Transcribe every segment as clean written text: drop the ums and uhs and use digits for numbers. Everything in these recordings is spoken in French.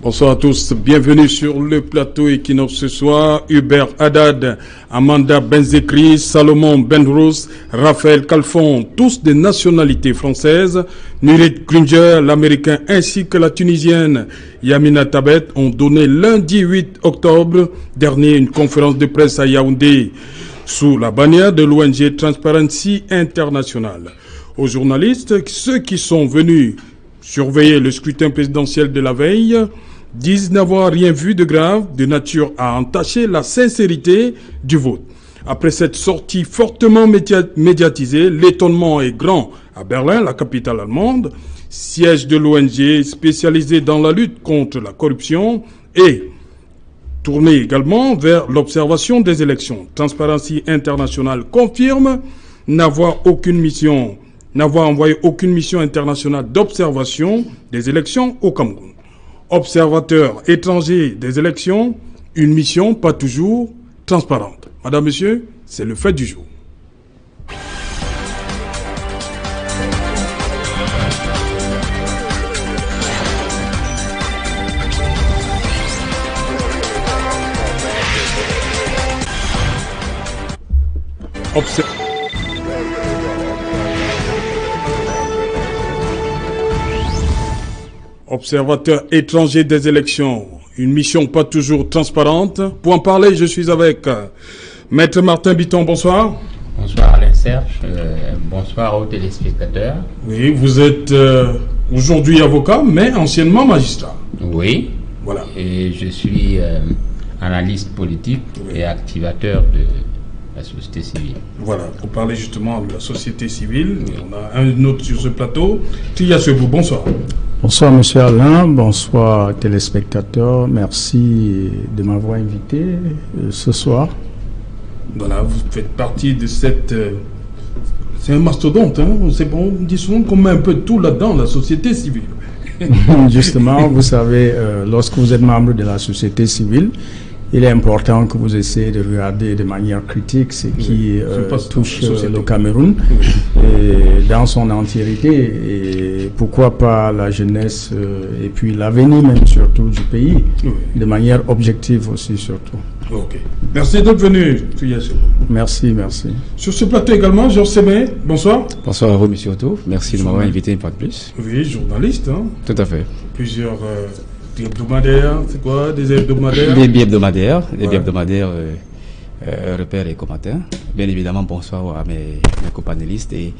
Bonsoir à tous, bienvenue sur le plateau Equinox ce soir. Hubert Haddad, Amanda Benzekri, Salomon Benrous, Raphaël Kalfon, tous des nationalités françaises. Nurit Grunger, l'américain ainsi que la tunisienne Yamina Tabet ont donné lundi 8 octobre dernier une conférence de presse à Yaoundé sous la bannière de l'ONG Transparency International. Aux journalistes, ceux qui sont venus surveiller le scrutin présidentiel de la veille disent n'avoir rien vu de grave, de nature à entacher la sincérité du vote. Après cette sortie fortement médiatisée, l'étonnement est grand à Berlin, la capitale allemande, siège de l'ONG spécialisée dans la lutte contre la corruption et tourné également vers l'observation des élections. Transparency International confirme n'avoir envoyé aucune mission internationale d'observation des élections au Cameroun. Observateur étranger des élections, une mission pas toujours transparente. Madame, Monsieur, c'est le fait du jour. Observateur étranger des élections, une mission pas toujours transparente. Pour en parler, je suis avec Maître Martin Bitton, bonsoir. Bonsoir Alain Serge, bonsoir aux téléspectateurs. Oui, vous êtes aujourd'hui avocat, mais anciennement magistrat. Oui, voilà. Et je suis analyste politique et activateur de la société civile. Voilà, pour parler justement de la société civile, on a un autre sur ce plateau. Tia Sebou, bonsoir. Bonsoir Monsieur Alain, bonsoir téléspectateurs, merci de m'avoir invité ce soir. Voilà, vous faites partie de cette... c'est un mastodonte, hein, c'est bon, on dit souvent qu'on met un peu de tout là-dedans, la société civile. Justement, vous savez, lorsque vous êtes membre de la société civile, il est important que vous essayez de regarder de manière critique ce qui touche le Cameroun et dans son entièreté et pourquoi pas la jeunesse et puis l'avenir même surtout du pays de manière objective aussi surtout. Ok. Merci d'être venu. Merci, merci. Sur ce plateau également, Georges Semé, bonsoir. Bonsoir à vous, monsieur Otto. Merci de m'avoir invité une fois de plus. Oui, journaliste. Hein. Tout à fait. Plusieurs... hebdomadaires, c'est quoi? Des hebdomadaires? Des bi-hebdomadaires, repères et commentaires. Bien évidemment, bonsoir à mes copanélistes et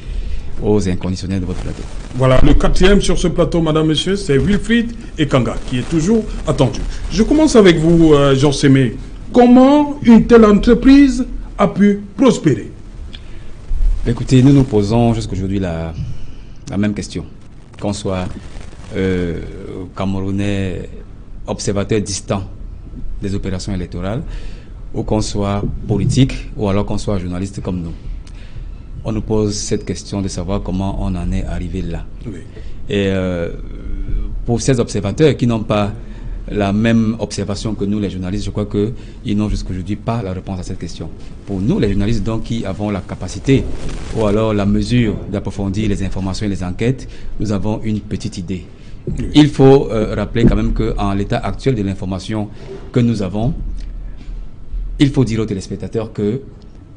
aux inconditionnels de votre plateau. Voilà, le quatrième sur ce plateau, madame, monsieur, c'est Wilfried Ekanga, qui est toujours attendu. Je commence avec vous, Georges Semé. Comment une telle entreprise a pu prospérer? Écoutez, nous nous posons jusqu'aujourd'hui la même question. Qu'on soit Camerounais observateur distant des opérations électorales, ou qu'on soit politique, ou alors qu'on soit journaliste comme nous. On nous pose cette question de savoir comment on en est arrivé là. Oui. Et pour ces observateurs qui n'ont pas la même observation que nous, les journalistes, je crois qu'ils n'ont jusqu'aujourd'hui pas la réponse à cette question. Pour nous, les journalistes, donc, qui avons la capacité ou alors la mesure d'approfondir les informations et les enquêtes, nous avons une petite idée. Il faut rappeler quand même qu'en l'état actuel de l'information que nous avons, il faut dire aux téléspectateurs que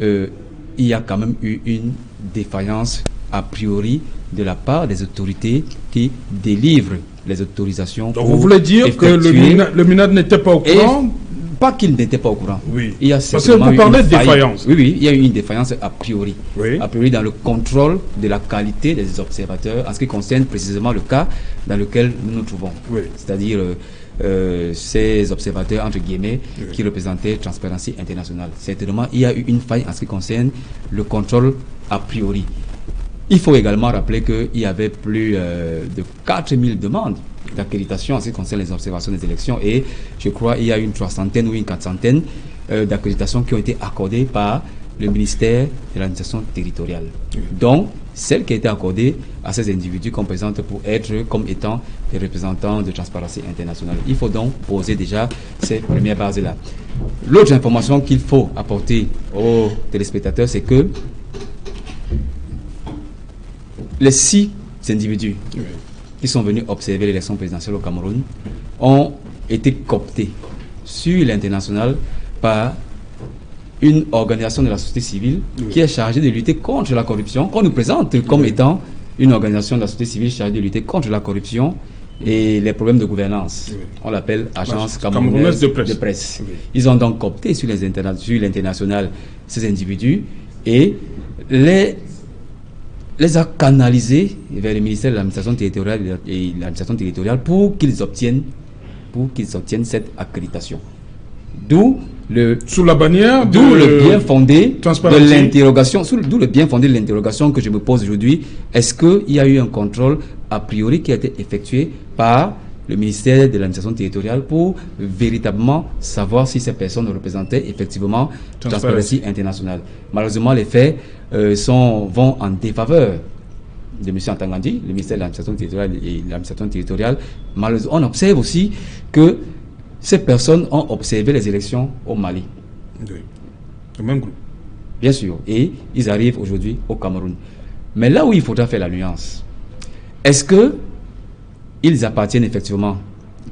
il y a quand même eu une défaillance a priori de la part des autorités qui délivrent les autorisations. Donc vous voulez dire que le MINAD n'était pas au courant? Pas qu'il n'était pas au courant. Oui. Il y a parce que vous parlez de défaillance. Oui, il y a eu une défaillance a priori. Oui. A priori dans le contrôle de la qualité des observateurs en ce qui concerne précisément le cas dans lequel nous nous trouvons. Oui. C'est-à-dire ces observateurs, entre guillemets, qui représentaient Transparency International. Certainement, il y a eu une faille en ce qui concerne le contrôle a priori. Il faut également rappeler qu'il y avait plus de 4000 demandes d'accréditation en ce qui concerne les observations des élections et je crois qu'il y a une 300 ou une 400 d'accréditations qui ont été accordées par le ministère de l'administration territoriale. Donc, celle qui a été accordée à ces individus qu'on présente pour être comme étant des représentants de Transparency International. Il faut donc poser déjà ces premières bases-là. L'autre information qu'il faut apporter aux téléspectateurs, c'est que les 6 individus qui sont venus observer l'élection présidentielle au Cameroun ont été cooptés sur l'international par une organisation de la société civile qui est chargée de lutter contre la corruption, qu'on nous présente comme étant une organisation de la société civile chargée de lutter contre la corruption et les problèmes de gouvernance. On l'appelle Agence camerounaise de presse. Ils ont donc coopté sur l'international ces individus et les a canalisés vers le ministère de l'administration territoriale et l'administration territoriale pour qu'ils obtiennent cette accréditation. D'où le bien fondé de l'interrogation que je me pose aujourd'hui. Est-ce qu'il y a eu un contrôle a priori qui a été effectué par le ministère de l'administration territoriale pour véritablement savoir si ces personnes représentaient effectivement Transparency International? Malheureusement, les faits vont en défaveur de M. Antangandi, le ministère de l'administration territoriale et l'administration territoriale. Malheureusement, on observe aussi que ces personnes ont observé les élections au Mali. Oui. Le même groupe. Bien sûr. Et ils arrivent aujourd'hui au Cameroun. Mais là où il faudra faire la nuance, est-ce qu'ils appartiennent effectivement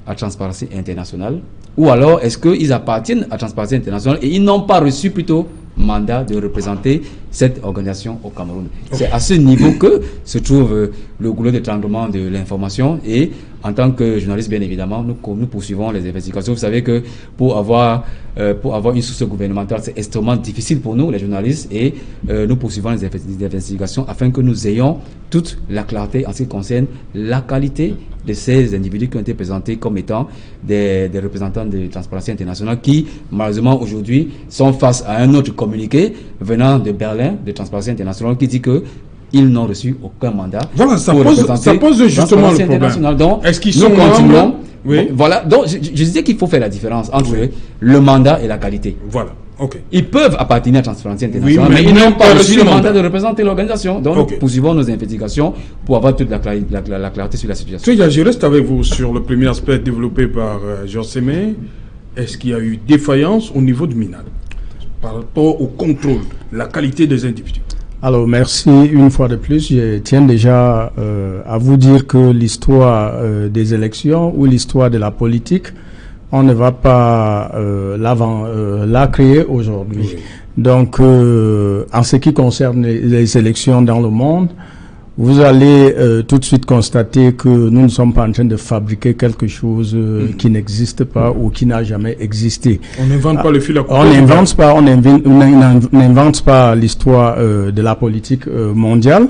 à Transparency International ou alors est-ce qu'ils appartiennent à Transparency International et ils n'ont pas reçu plutôt mandat de représenter cette organisation au Cameroun? C'est à ce niveau que se trouve le goulot d'étranglement de l'information et en tant que journaliste, bien évidemment, nous poursuivons les investigations. Vous savez que pour avoir une source gouvernementale, c'est extrêmement difficile pour nous, les journalistes, et nous poursuivons les investigations afin que nous ayons toute la clarté en ce qui concerne la qualité de ces individus qui ont été présentés comme étant des représentants de Transparency International qui, malheureusement, aujourd'hui, sont face à un autre communiqué venant de Berlin, de Transparency International, qui dit que ils n'ont reçu aucun mandat. Voilà, ça pose justement le problème. Donc, est-ce qu'ils nous continuons. Oui. Bon, voilà. Donc, je disais qu'il faut faire la différence entre le mandat et la qualité. Voilà. Ok. Ils peuvent appartenir à Transparency International, oui, mais ils n'ont pas reçu le mandat de représenter l'organisation. Donc, nous poursuivons nos investigations pour avoir toute la clarté sur la situation. Je reste avec vous sur le premier aspect développé par Josémé. Est-ce qu'il y a eu défaillance au niveau du MINAD par rapport au contrôle, la qualité des individus? Alors, merci une fois de plus. Je tiens déjà à vous dire que l'histoire des élections ou l'histoire de la politique, on ne va pas la créer aujourd'hui. Oui. Donc, en ce qui concerne les élections dans le monde, vous allez tout de suite constater que nous ne sommes pas en train de fabriquer quelque chose qui n'existe pas ou qui n'a jamais existé. On n'invente pas le fil à couper. On n'invente pas l'histoire de la politique mondiale.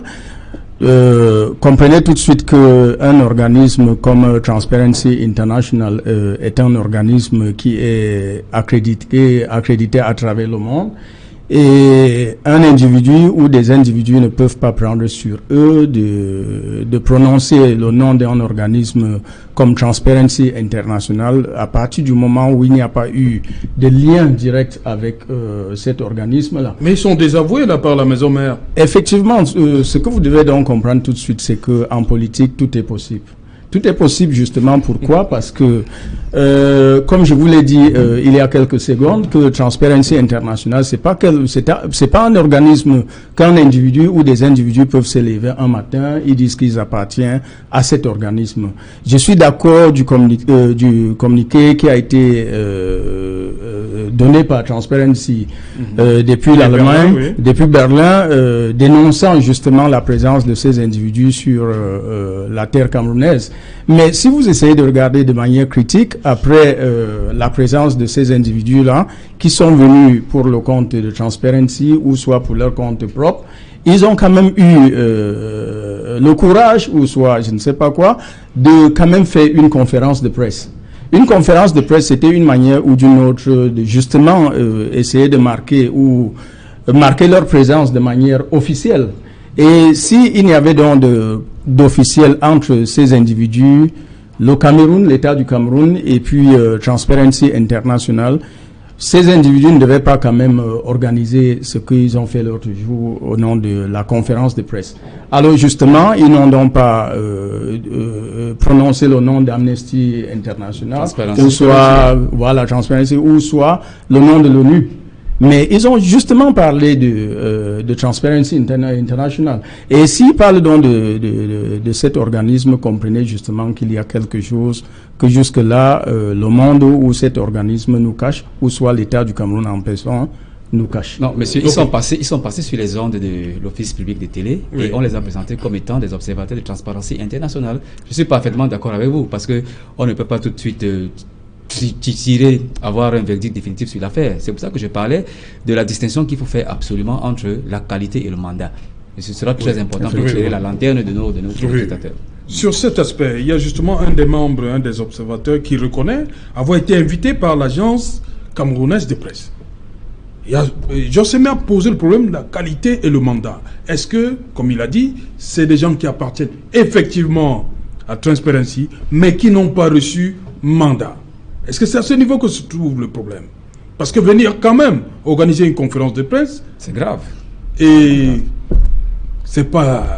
Comprenez tout de suite qu'un organisme comme Transparency International est un organisme qui est accrédité à travers le monde. Et un individu ou des individus ne peuvent pas prendre sur eux de prononcer le nom d'un organisme comme Transparency International à partir du moment où il n'y a pas eu de lien direct avec cet organisme-là. Mais ils sont désavoués là par la maison mère. Effectivement, ce que vous devez donc comprendre tout de suite, c'est qu'en politique, tout est possible. Tout est possible justement pourquoi? Parce que, comme je vous l'ai dit il y a quelques secondes, que Transparency International, c'est pas un organisme qu'un individu ou des individus peuvent se lever un matin, ils disent qu'ils appartiennent à cet organisme. Je suis d'accord du communiqué qui a été donné par Transparency depuis l'Allemagne, oui. Depuis Berlin, dénonçant justement la présence de ces individus sur la terre camerounaise. Mais si vous essayez de regarder de manière critique, après la présence de ces individus-là, qui sont venus pour le compte de Transparency ou soit pour leur compte propre, ils ont quand même eu le courage, ou soit je ne sais pas quoi, de quand même faire une conférence de presse. Une conférence de presse, c'était une manière ou d'une autre de justement essayer de marquer leur présence de manière officielle. Et s'il n'y avait donc d'officiel entre ces individus, le Cameroun, l'État du Cameroun et puis Transparency International, ces individus ne devaient pas quand même organiser ce qu'ils ont fait l'autre jour au nom de la conférence de presse. Alors justement, ils n'ont donc pas prononcé le nom d'Amnesty International, ou soit voilà Transparency, ou soit le nom de l'ONU. Mais ils ont justement parlé de Transparency International. Et s'ils parlent donc de cet organisme, comprenez justement qu'il y a quelque chose que jusque-là, le monde où cet organisme nous cache, ou soit l'État du Cameroun en personne, nous cache. Non, monsieur, ils sont passés sur les ondes de l'Office public de télé, et on les a présentés comme étant des observateurs de Transparency International. Je suis parfaitement d'accord avec vous, parce que on ne peut pas tout de suite avoir un verdict définitif sur l'affaire. C'est pour ça que je parlais de la distinction qu'il faut faire absolument entre la qualité et le mandat. Et ce sera très important pour éclairer la lanterne de nos spectateurs. Sur cet aspect, il y a justement un des membres, un des observateurs qui reconnaît avoir été invité par l'agence camerounaise de presse. Josémé a posé le problème de la qualité et le mandat. Est-ce que, comme il a dit, c'est des gens qui appartiennent effectivement à Transparency, mais qui n'ont pas reçu mandat? Est-ce que c'est à ce niveau que se trouve le problème? Parce que venir quand même organiser une conférence de presse, c'est grave. Et c'est pas...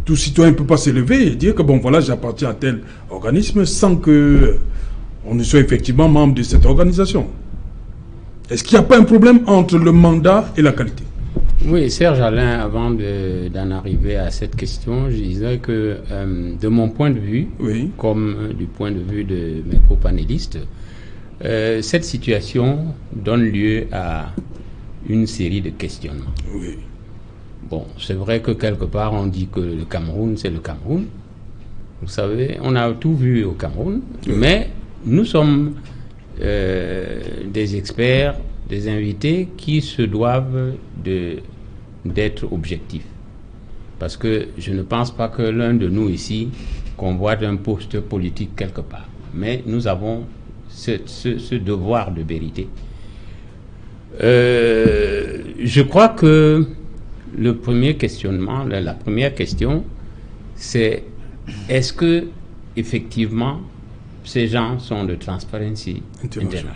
Tout citoyen ne peut pas s'élever et dire que bon voilà, j'appartiens à tel organisme sans que on ne soit effectivement membre de cette organisation. Est-ce qu'il n'y a pas un problème entre le mandat et la qualité? Oui, Serge Alain, avant d'en arriver à cette question, je disais que de mon point de vue, comme du point de vue de mes copanélistes, cette situation donne lieu à une série de questionnements. Oui. Bon, c'est vrai que quelque part on dit que le Cameroun, c'est le Cameroun. Vous savez, on a tout vu au Cameroun, mais nous sommes des experts, des invités qui se doivent d'être objectifs. Parce que je ne pense pas que l'un de nous ici convoite un poste politique quelque part. Mais nous avons ce devoir de vérité. Je crois que le premier questionnement, la première question, c'est est-ce que effectivement ces gens sont de Transparency International?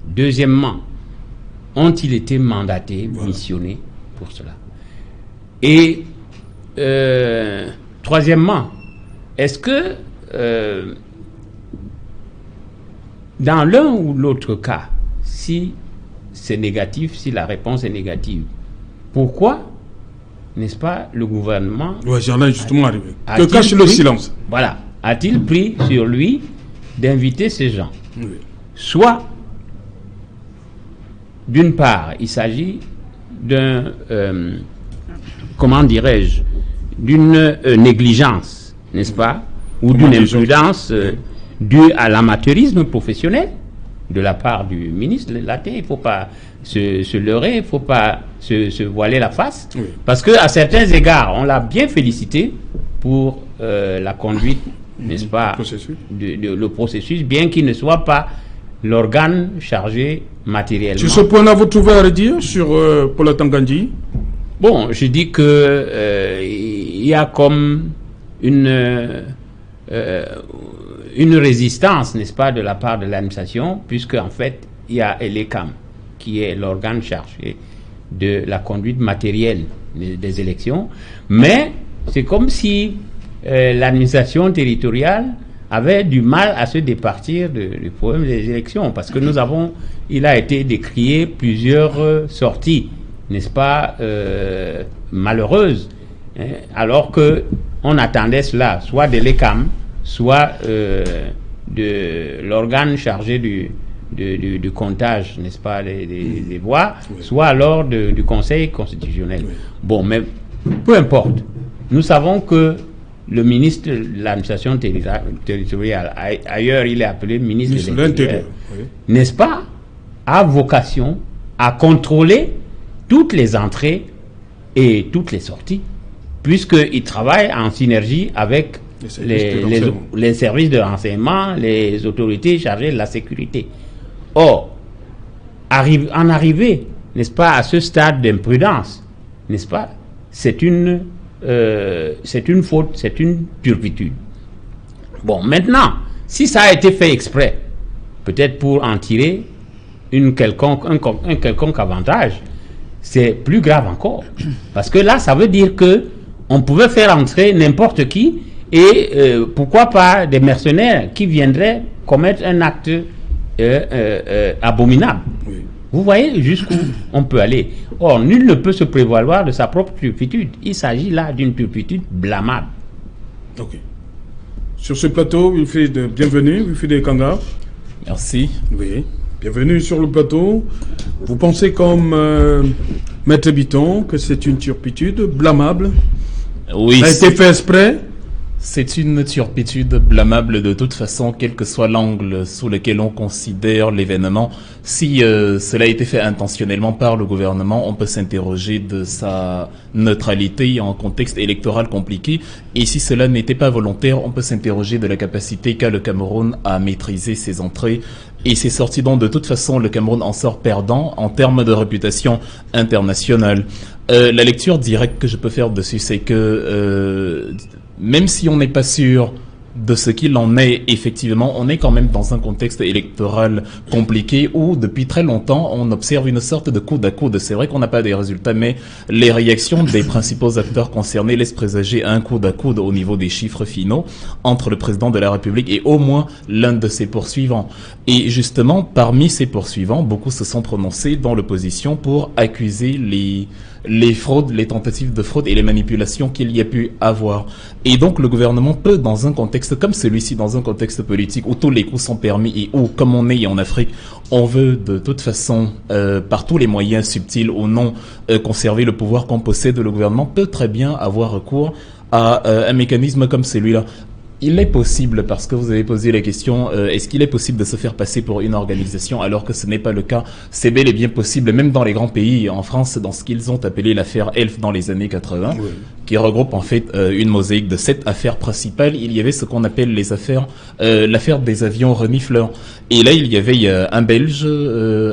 Deuxièmement, ont-ils été mandatés, missionnés pour cela? Et troisièmement, est-ce que dans l'un ou l'autre cas, si c'est négatif, si la réponse est négative, pourquoi, n'est-ce pas, le gouvernement... Oui, j'en ai justement arrivé. Que cache le silence? Voilà. A-t-il pris sur lui d'inviter ces gens? Soit, d'une part, il s'agit d'un... comment dirais-je? D'une négligence, n'est-ce pas? Ou d'une imprudence due à l'amateurisme professionnel de la part du ministre. Là, il ne faut pas se leurrer, il ne faut pas se voiler la face. Parce qu'à certains égards, on l'a bien félicité pour la conduite, n'est-ce pas, le processus, bien qu'il ne soit pas l'organe chargé matériellement. Sur ce point-là, vous trouvez à redire sur Paula Tangandji? Bon, je dis que il y a comme une résistance, n'est-ce pas, de la part de l'administration, puisque en fait, il y a l'ECAM, qui est l'organe chargé de la conduite matérielle des élections, mais c'est comme si l'administration territoriale avait du mal à se départir du problème des élections, parce que il a été décrié plusieurs sorties, n'est-ce pas, malheureuses, hein, alors que on attendait cela, soit de l'ECAM, soit de l'organe chargé du comptage, n'est-ce pas, des voix, soit alors du Conseil constitutionnel. Bon, mais peu importe. Nous savons que le ministre de l'administration territoriale, ailleurs il est appelé ministre de l'Intérieur, n'est-ce pas, a vocation à contrôler toutes les entrées et toutes les sorties, puisqu'il travaille en synergie avec les services de renseignement, les autorités chargées de la sécurité. Or, en arriver, n'est-ce pas, à ce stade d'imprudence, n'est-ce pas, c'est une faute, c'est une turpitude. Bon, maintenant, si ça a été fait exprès, peut-être pour en tirer un quelconque avantage, c'est plus grave encore. Parce que là, ça veut dire que on pouvait faire entrer n'importe qui, et pourquoi pas des mercenaires qui viendraient commettre un acte abominable. Vous voyez jusqu'où on peut aller. Or, nul ne peut se prévaloir de sa propre turpitude. Il s'agit là d'une turpitude blâmable. Ok. Sur ce plateau, bienvenue, Wilfried Ekanga. Merci. Oui, bienvenue sur le plateau. Vous pensez comme Maître Bitton que c'est une turpitude blâmable? Oui. Ça a été fait exprès? C'est une turpitude blâmable de toute façon, quel que soit l'angle sous lequel on considère l'événement. Si cela a été fait intentionnellement par le gouvernement, on peut s'interroger de sa neutralité en contexte électoral compliqué. Et si cela n'était pas volontaire, on peut s'interroger de la capacité qu'a le Cameroun à maîtriser ses entrées et ses sorties. Donc de toute façon, le Cameroun en sort perdant en termes de réputation internationale. La lecture directe que je peux faire dessus, c'est que même si on n'est pas sûr de ce qu'il en est effectivement, on est quand même dans un contexte électoral compliqué où depuis très longtemps on observe une sorte de coude à coude. C'est vrai qu'on n'a pas des résultats, mais les réactions des principaux acteurs concernés laissent présager un coude à coude au niveau des chiffres finaux entre le président de la République et au moins l'un de ses poursuivants. Et justement, parmi ces poursuivants, beaucoup se sont prononcés dans l'opposition pour accuser les fraudes, les tentatives de fraude et les manipulations qu'il y a pu avoir. Et donc le gouvernement peut, dans un contexte comme celui-ci, dans un contexte politique où tous les coups sont permis et où, comme on est en Afrique, on veut de toute façon, par tous les moyens subtils ou non, conserver le pouvoir qu'on possède, le gouvernement peut très bien avoir recours à un mécanisme comme celui-là. Il est possible, parce que vous avez posé la question, est-ce qu'il est possible de se faire passer pour une organisation alors que ce n'est pas le cas? C'est bel et bien possible, même dans les grands pays, en France, dans ce qu'ils ont appelé l'affaire Elf dans les années 80, oui, qui regroupe en fait une mosaïque de 7 affaires principales. Il y avait ce qu'on appelle les affaires, l'affaire des avions renifleurs. Et là, il y avait un Belge,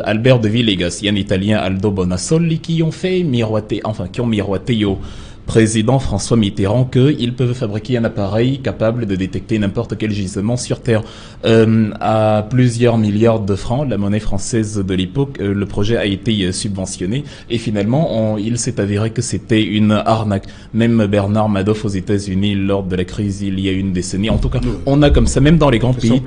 Albert de Villegas, et un Italien, Aldo Bonassoli, qui ont miroité au président François Mitterrand qu'ils peuvent fabriquer un appareil capable de détecter n'importe quel gisement sur Terre. À plusieurs milliards de francs, la monnaie française de l'époque, le projet a été subventionné et finalement, il s'est avéré que c'était une arnaque. Même Bernard Madoff aux États-Unis, lors de la crise il y a une décennie, en tout cas, on a comme ça, même dans les grands pays,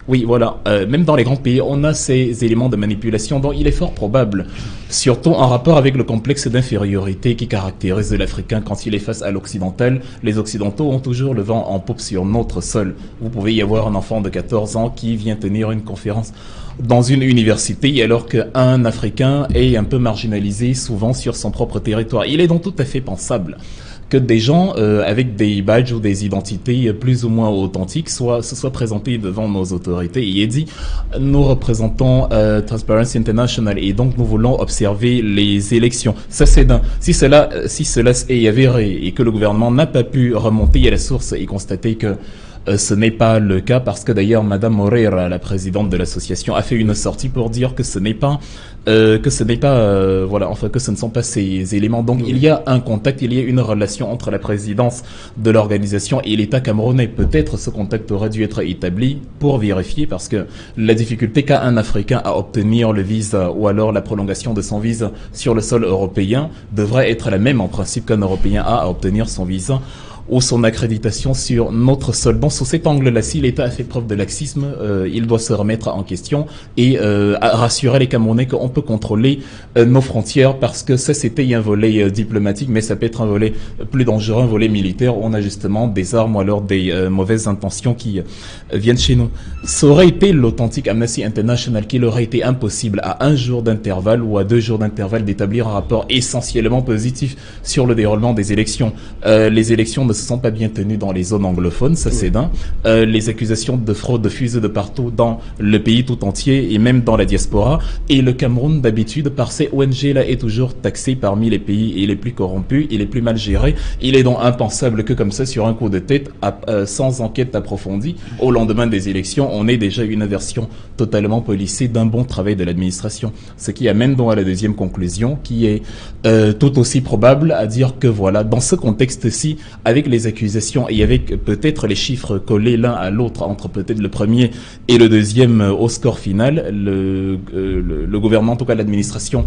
oui, voilà, même dans les grands pays, on a ces éléments de manipulation dont il est fort probable, surtout en rapport avec le complexe d'infériorité qui caractérise l'Africain quand il est face à l'occidental. Les occidentaux ont toujours le vent en poupe sur notre sol. Vous pouvez y avoir un enfant de 14 ans qui vient tenir une conférence dans une université alors qu'un Africain est un peu marginalisé souvent sur son propre territoire. Il est donc tout à fait pensable que des gens avec des badges ou des identités plus ou moins authentiques se soient présentés devant nos autorités et aient dit nous représentons Transparency International et donc nous voulons observer les élections. Ça c'est d'un. Si cela est avéré et que le gouvernement n'a pas pu remonter à la source et constater que ce n'est pas le cas, parce que d'ailleurs Madame Moreira, la présidente de l'association, a fait une sortie pour dire que ce n'est pas que ce ne sont pas ces éléments. Donc il y a un contact, il y a une relation entre la présidence de l'organisation et l'État camerounais. Peut-être ce contact aurait dû être établi pour vérifier, parce que la difficulté qu'a un Africain à obtenir le visa ou alors la prolongation de son visa sur le sol européen devrait être la même en principe qu'un Européen a à obtenir son visa ou son accréditation sur notre sol. Donc, sous cet angle-là, si l'État a fait preuve de laxisme, il doit se remettre en question et rassurer les Camerounais qu'on peut contrôler nos frontières, parce que ça, c'était un volet diplomatique, mais ça peut être un volet plus dangereux, un volet militaire, où on a justement des armes ou alors des mauvaises intentions qui viennent chez nous. Ça aurait été l'authentique Amnesty International qu'il aurait été impossible à 1 jour d'intervalle ou à 2 jours d'intervalle d'établir un rapport essentiellement positif sur le déroulement des élections. Les élections ne se sont pas bien tenues dans les zones anglophones, ça c'est d'un. Les accusations de fraude fusent de partout dans le pays tout entier et même dans la diaspora. Et le Cameroun, d'habitude, par ces ONG-là, est toujours taxé parmi les pays les plus corrompus et les plus mal gérés. Il est donc impensable que comme ça, sur un coup de tête, sans enquête approfondie, au lendemain des élections, on ait déjà une version totalement policée d'un bon travail de l'administration. Ce qui amène donc à la deuxième conclusion, qui est tout aussi probable, à dire que voilà, dans ce contexte-ci, avec avec les accusations et avec peut-être les chiffres collés l'un à l'autre entre peut-être le premier et le deuxième au score final, le gouvernement, en tout cas l'administration,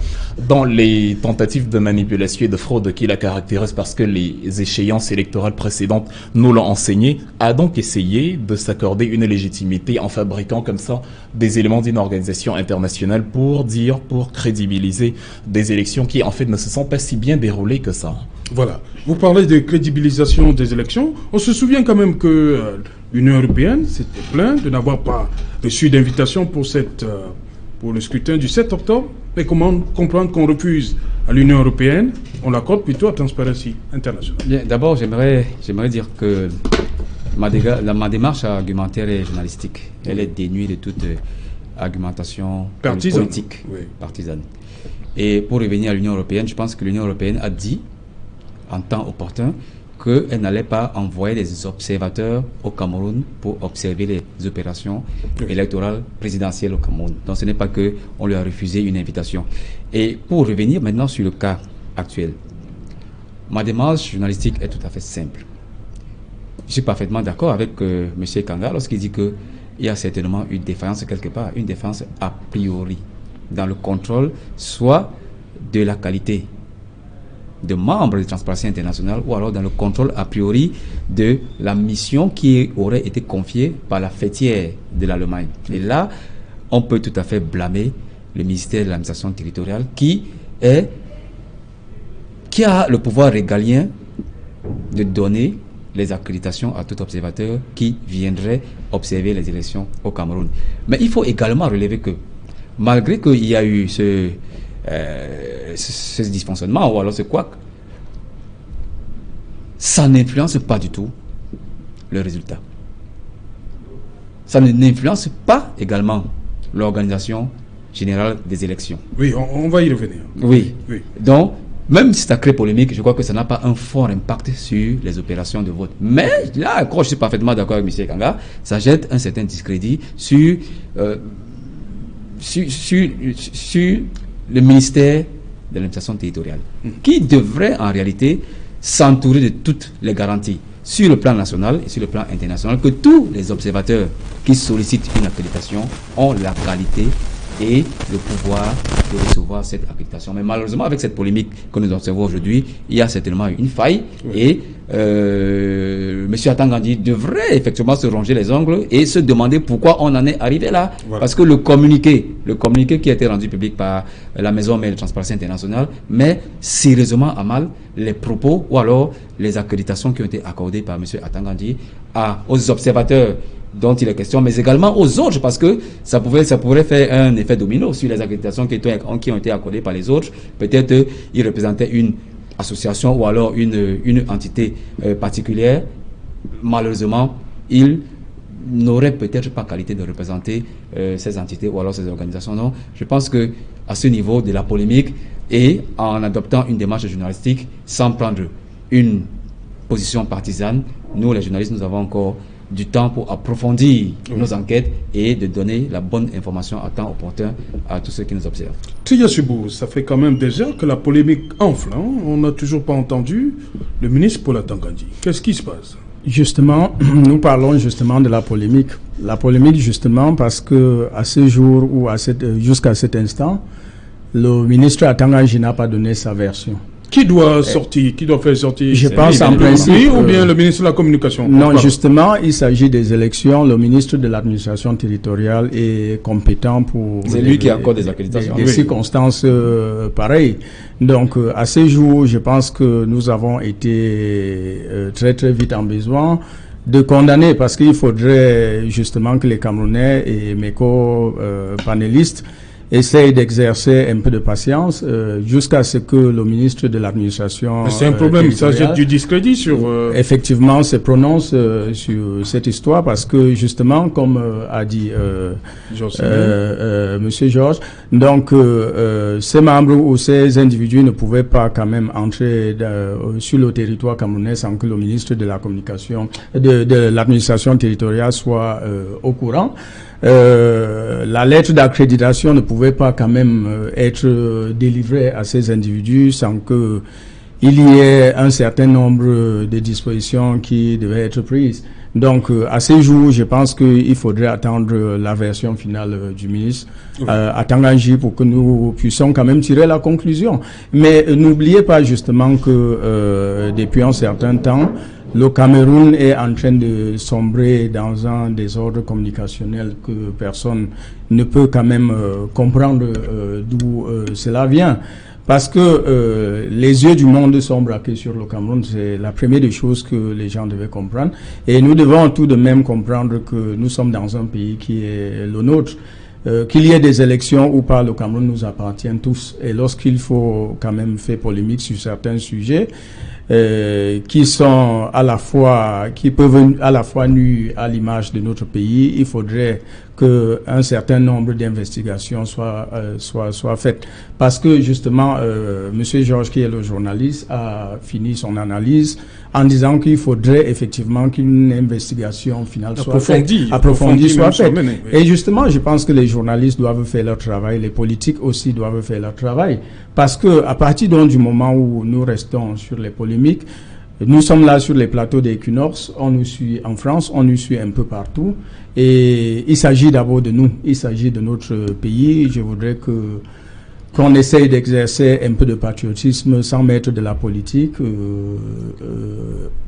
dans les tentatives de manipulation et de fraude qui la caractérisent parce que les échéances électorales précédentes nous l'ont enseigné, a donc essayé de s'accorder une légitimité en fabriquant comme ça des éléments d'une organisation internationale pour crédibiliser des élections qui en fait ne se sont pas si bien déroulées que ça. Voilà. Vous parlez de crédibilisation des élections. On se souvient quand même que l'Union européenne s'était plainte de n'avoir pas reçu d'invitation pour le scrutin du 7 octobre. Mais comment comprendre qu'on refuse à l'Union européenne, on l'accorde plutôt à Transparency International? Bien, d'abord, j'aimerais dire que ma démarche argumentaire et journalistique, elle est dénuée de toute argumentation politique partisane. Et pour revenir à l'Union européenne, je pense que l'Union européenne a dit, en temps opportun, qu'elle n'allait pas envoyer des observateurs au Cameroun pour observer les opérations électorales présidentielles au Cameroun. Donc ce n'est pas qu'on lui a refusé une invitation. Et pour revenir maintenant sur le cas actuel, ma démarche journalistique est tout à fait simple. Je suis parfaitement d'accord avec M. Kanga lorsqu'il dit qu'il y a certainement une défaillance quelque part, une défaillance a priori dans le contrôle, soit de la qualité de membres de Transparency International ou alors dans le contrôle a priori de la mission qui aurait été confiée par la fêtière de l'Allemagne. Et là, on peut tout à fait blâmer le ministère de l'administration territoriale qui a le pouvoir régalien de donner les accréditations à tout observateur qui viendrait observer les élections au Cameroun. Mais il faut également relever que malgré qu'il y a eu ce dysfonctionnement ou alors ce couac, ça n'influence pas du tout le résultat. Ça n'influence pas également l'organisation générale des élections. Oui, on va y revenir. Oui. Donc, même si ça crée polémique, je crois que ça n'a pas un fort impact sur les opérations de vote. Mais là, je suis parfaitement d'accord avec M. Kanga, ça jette un certain discrédit sur le ministère de l'administration territoriale, qui devrait en réalité s'entourer de toutes les garanties sur le plan national et sur le plan international, que tous les observateurs qui sollicitent une accréditation ont la qualité et le pouvoir de recevoir cette accréditation. Mais malheureusement, avec cette polémique que nous observons aujourd'hui, il y a certainement une faille et M. Atangandi devrait effectivement se ronger les ongles et se demander pourquoi on en est arrivé là. Voilà. Parce que le communiqué qui a été rendu public par la Maison Mère de Transparency International met sérieusement à mal les propos ou alors les accréditations qui ont été accordées par M. Atangandi aux observateurs dont il est question, mais également aux autres, parce que ça pourrait faire un effet domino sur les accréditations qui ont été accordées par les autres. Peut-être ils représentaient une association ou alors une entité particulière. Malheureusement, ils n'auraient peut-être pas qualité de représenter ces entités ou alors ces organisations. Non, je pense que à ce niveau de la polémique et en adoptant une démarche journalistique sans prendre une position partisane, nous les journalistes, nous avons encore du temps pour approfondir nos enquêtes et de donner la bonne information à temps opportun à tous ceux qui nous observent. Tia Subou, ça fait quand même des heures que la polémique enfle. On n'a toujours pas entendu le ministre Paul Atangandi. Qu'est-ce qui se passe? Justement, nous parlons justement de la polémique. La polémique justement parce que à ce jour ou jusqu'à cet instant, le ministre Atangandi n'a pas donné sa version. Qui doit sortir? Qui doit faire sortir? Je pense en principe. Ou bien le ministre de la Communication? Non, justement, il s'agit des élections. Le ministre de l'administration territoriale est compétent pour. C'est lui qui accorde des accréditations. Des circonstances pareilles. Donc, à ce jour, je pense que nous avons été très très vite en besoin de condamner, parce qu'il faudrait justement que les Camerounais et mes co-panélistes essaye d'exercer un peu de patience jusqu'à ce que le ministre de l'administration... C'est un problème, ça jette du discrédit sur... Effectivement, se prononce sur cette histoire parce que justement, comme a dit Monsieur Georges, donc ces membres ou ces individus ne pouvaient pas quand même entrer sur le territoire camerounais sans que le ministre de la Communication, de l'administration territoriale soit au courant. La lettre d'accréditation ne pouvait pas quand même être délivrée à ces individus sans que il y ait un certain nombre de dispositions qui devaient être prises. Donc, à ces jours, je pense qu'il faudrait attendre la version finale du ministre à Tanganji pour que nous puissions quand même tirer la conclusion. Mais n'oubliez pas justement que depuis un certain temps, le Cameroun est en train de sombrer dans un désordre communicationnel que personne ne peut quand même comprendre d'où cela vient. Parce que les yeux du monde sont braqués sur le Cameroun, c'est la première des choses que les gens devaient comprendre. Et nous devons tout de même comprendre que nous sommes dans un pays qui est le nôtre. Qu'il y ait des élections ou pas, le Cameroun nous appartient tous. Et lorsqu'il faut quand même faire polémique sur certains sujets, qui sont qui peuvent à la fois nuire à l'image de notre pays, il faudrait qu'un certain nombre d'investigations soient faites. Parce que justement, Monsieur Georges, qui est le journaliste, a fini son analyse en disant qu'il faudrait effectivement qu'une investigation finale soit faite, approfondie soit faite. Et justement, je pense que les journalistes doivent faire leur travail, les politiques aussi doivent faire leur travail. Parce que à partir du moment où nous restons sur les polémiques, nous sommes là sur les plateaux d'Equinox, on nous suit en France, on nous suit un peu partout. Et il s'agit d'abord de nous, il s'agit de notre pays. Je voudrais qu'on essaye d'exercer un peu de patriotisme sans mettre de la politique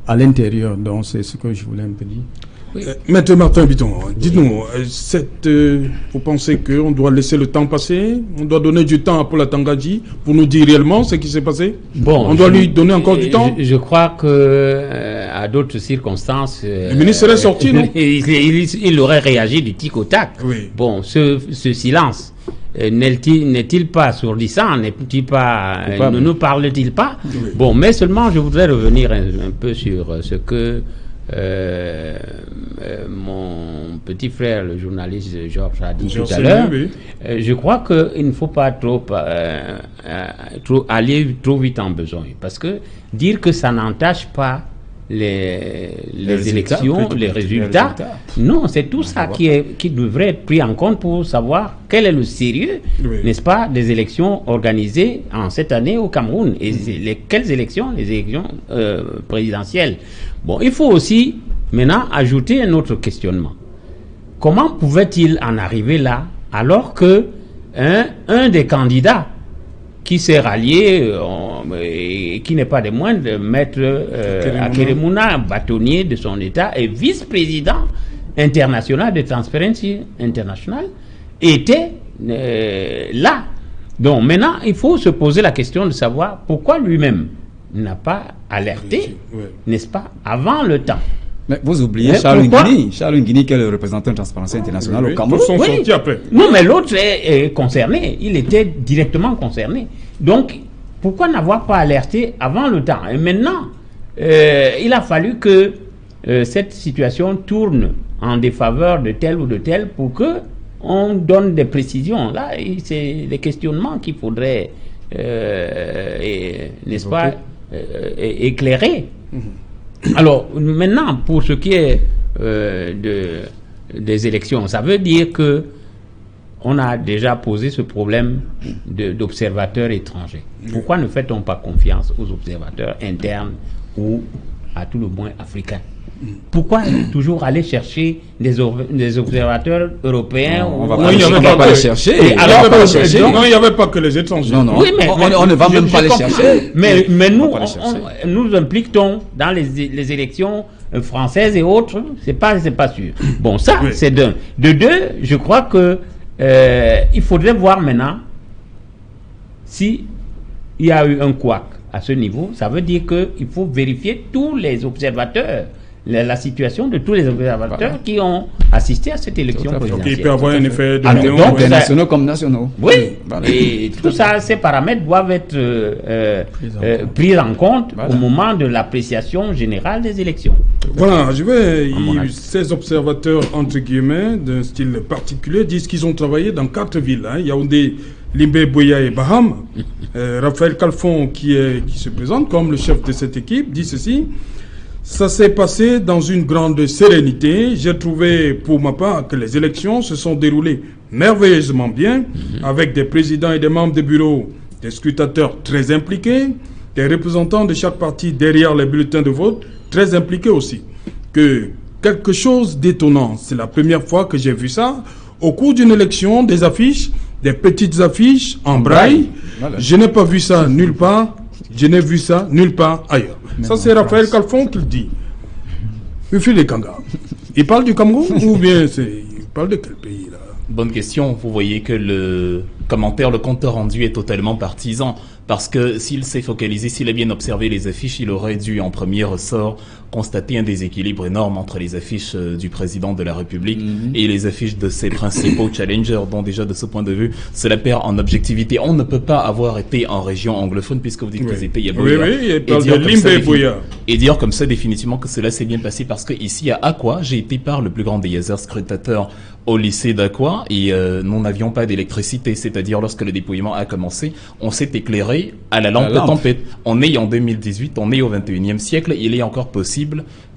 à l'intérieur. Donc c'est ce que je voulais un peu dire. Oui. Maître Martin Bitton, dites-nous, vous pensez qu'on doit laisser le temps passer? On doit donner du temps à Paul Atangadi pour nous dire réellement ce qui s'est passé? Bon, on doit lui donner encore du temps? Je crois que à d'autres circonstances... le ministre serait sorti, non? il aurait réagi du tic au tac. Oui. Bon, ce silence... n'est-il pas assourdissant? N'est-il pas, ne nous parle-t-il pas? Oui. Bon, mais seulement je voudrais revenir un peu sur ce que mon petit frère, le journaliste Georges, a dit tout à l'heure. Oui. Je crois qu'il ne faut pas trop aller trop vite en besogne, parce que dire que ça n'entache pas les élections, les résultats. Non, c'est tout ça qui devrait être pris en compte pour savoir quel est le sérieux, n'est-ce pas, des élections organisées en cette année au Cameroun. Et quelles élections? Les élections présidentielles. Bon, il faut aussi maintenant ajouter un autre questionnement. Comment pouvait-il en arriver là, alors que un des candidats qui s'est rallié, et qui n'est pas des moindres, Maître Akeremouna, bâtonnier de son État et vice-président international de Transparency International, était là. Donc maintenant, il faut se poser la question de savoir pourquoi lui-même n'a pas alerté, n'est-ce pas, avant le temps. Mais vous oubliez Charles Nguini, qui est le représentant de Transparency International au Cameroun. Après. Non, mais l'autre est concerné. Il était directement concerné. Donc, pourquoi n'avoir pas alerté avant le temps? Et maintenant, il a fallu que cette situation tourne en défaveur de tel ou de tel pour que on donne des précisions. Là, c'est des questionnements qu'il faudrait, n'est-ce pas, éclairer. Alors, maintenant, pour ce qui est des élections, ça veut dire que on a déjà posé ce problème d'observateurs étrangers. Pourquoi ne fait-on pas confiance aux observateurs internes ou à tout le moins africains? Pourquoi toujours aller chercher des observateurs européens? On va pas les chercher. Non, il n'y avait pas que les étrangers. Non. Oui, mais on ne va même pas les chercher. Mais nous impliquons dans les élections françaises et autres. C'est pas sûr. Bon, ça, c'est d'un. De deux, je crois que il faudrait voir maintenant si il y a eu un couac à ce niveau. Ça veut dire qu'il faut vérifier tous les observateurs, la situation de tous les observateurs qui ont assisté à cette élection présidentielle. Il peut y avoir un effet de internationaux comme nationaux. Oui, et tout ça, ces paramètres doivent être pris en compte au moment de l'appréciation générale des élections. Voilà, ces observateurs, entre guillemets, d'un style particulier, disent qu'ils ont travaillé dans 4 villes. Yaoundé, Limbé, Boya et Baham. Raphaël Kalfon, qui se présente comme le chef de cette équipe, dit ceci. Ça s'est passé dans une grande sérénité. J'ai trouvé, pour ma part, que les élections se sont déroulées merveilleusement bien, avec des présidents et des membres de bureau, des scrutateurs très impliqués, des représentants de chaque parti derrière les bulletins de vote, très impliqués aussi. Que quelque chose d'étonnant, c'est la première fois que j'ai vu ça, au cours d'une élection, des affiches, des petites affiches en braille. Voilà. Je n'ai pas vu ça nulle part, je n'ai vu ça nulle part ailleurs. Même ça, c'est Raphaël Kalfon qui le dit. Ufile Kanga. Il parle du Cameroun ou bien il parle de quel pays là? Bonne question. Vous voyez que le commentaire, le compte rendu est totalement partisan. Parce que s'il s'est focalisé, s'il a bien observé les affiches, il aurait dû en premier ressort constater un déséquilibre énorme entre les affiches du président de la République et les affiches de ses principaux challengers, dont déjà de ce point de vue, cela perd en objectivité. On ne peut pas avoir été en région anglophone, puisque vous dites qu'ils étaient Yaboya. Et dire comme ça définitivement que cela s'est bien passé, parce que ici à Akwa, j'ai été par le plus grand des hasards scrutateurs au lycée d'Akwa et nous n'avions pas d'électricité, c'est-à-dire lorsque le dépouillement a commencé, on s'est éclairé à la lampe de tempête. On est en 2018, on est au 21e siècle, il est encore possible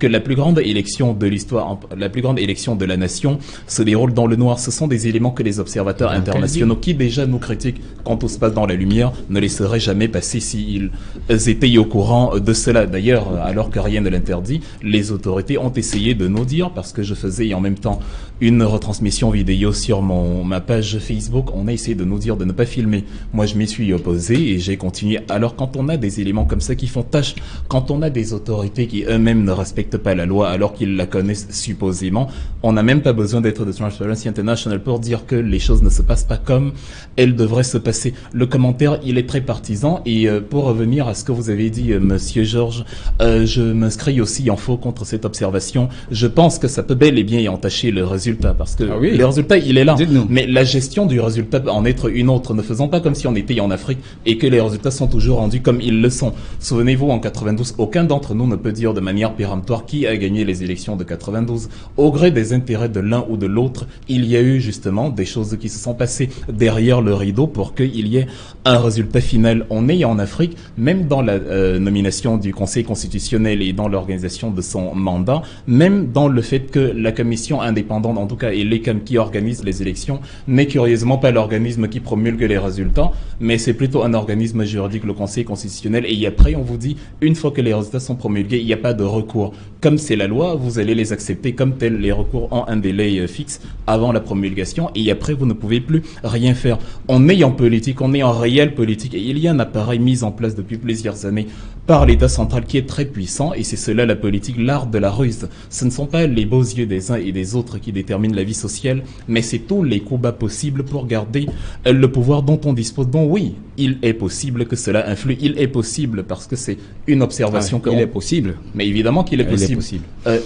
que la plus grande élection de l'histoire, la plus grande élection de la nation se déroule dans le noir. Ce sont des éléments que les observateurs internationaux qui déjà nous critiquent quand tout se passe dans la lumière ne laisseraient jamais passer s'ils étaient au courant de cela. D'ailleurs, alors que rien ne l'interdit, les autorités ont essayé de nous dire, parce que je faisais en même temps une retransmission vidéo sur ma page Facebook, on a essayé de nous dire de ne pas filmer. Moi, je m'y suis opposé et j'ai continué. Alors, quand on a des éléments comme ça qui font tâche, quand on a des autorités qui eux-mêmes ne respectent pas la loi alors qu'ils la connaissent supposément, on n'a même pas besoin d'être de Transparency International pour dire que les choses ne se passent pas comme elles devraient se passer. Le commentaire, il est très partisan et pour revenir à ce que vous avez dit, Monsieur Georges, je m'inscris aussi en faux contre cette observation. Je pense que ça peut bel et bien entacher le résultat parce que le résultat, il est là. Mais la gestion du résultat peut en être une autre. Ne faisons pas comme si on était en Afrique et que les résultats sont toujours rendus comme ils le sont. Souvenez-vous, en 92, aucun d'entre nous ne peut dire de manière péremptoire qui a gagné les élections de 92. Au gré des intérêts de l'un ou de l'autre, il y a eu justement des choses qui se sont passées derrière le rideau pour qu'il y ait un résultat final. On est en Afrique, même dans la nomination du Conseil constitutionnel et dans l'organisation de son mandat, même dans le fait que la commission indépendante, en tout cas, et l'ECAM qui organise les élections, n'est curieusement pas l'organisme qui promulgue les résultats, mais c'est plutôt un organisme juridique, le Conseil constitutionnel, et après on vous dit, une fois que les résultats sont promulgués, il n'y a pas de recours. Comme c'est la loi, vous allez les accepter comme tels. Les recours ont un délai fixe avant la promulgation et après vous ne pouvez plus rien faire. On est en politique, on est en réelle politique et il y a un appareil mis en place depuis plusieurs années par l'État central qui est très puissant et c'est cela la politique, l'art de la ruse. Ce ne sont pas les beaux yeux des uns et des autres qui déterminent la vie sociale, mais c'est tous les coups bas possibles pour garder le pouvoir dont on dispose. Donc oui, il est possible que cela influe, il est possible parce que c'est une observation il est possible. Mais évidemment qu'il est possible.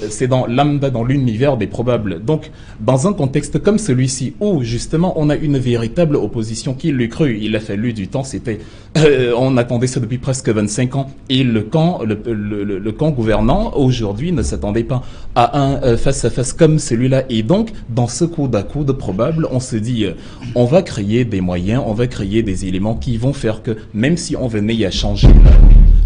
C'est dans lambda, dans l'univers des probables. Donc, dans un contexte comme celui-ci, où justement on a une véritable opposition, qui l'eût cru, il a fallu du temps, on attendait ça depuis presque 25 ans, et le camp gouvernant, aujourd'hui, ne s'attendait pas à un face-à-face comme celui-là. Et donc, dans ce coup de probable, on se dit, on va créer des moyens, on va créer des éléments qui vont faire que, même si on venait à changer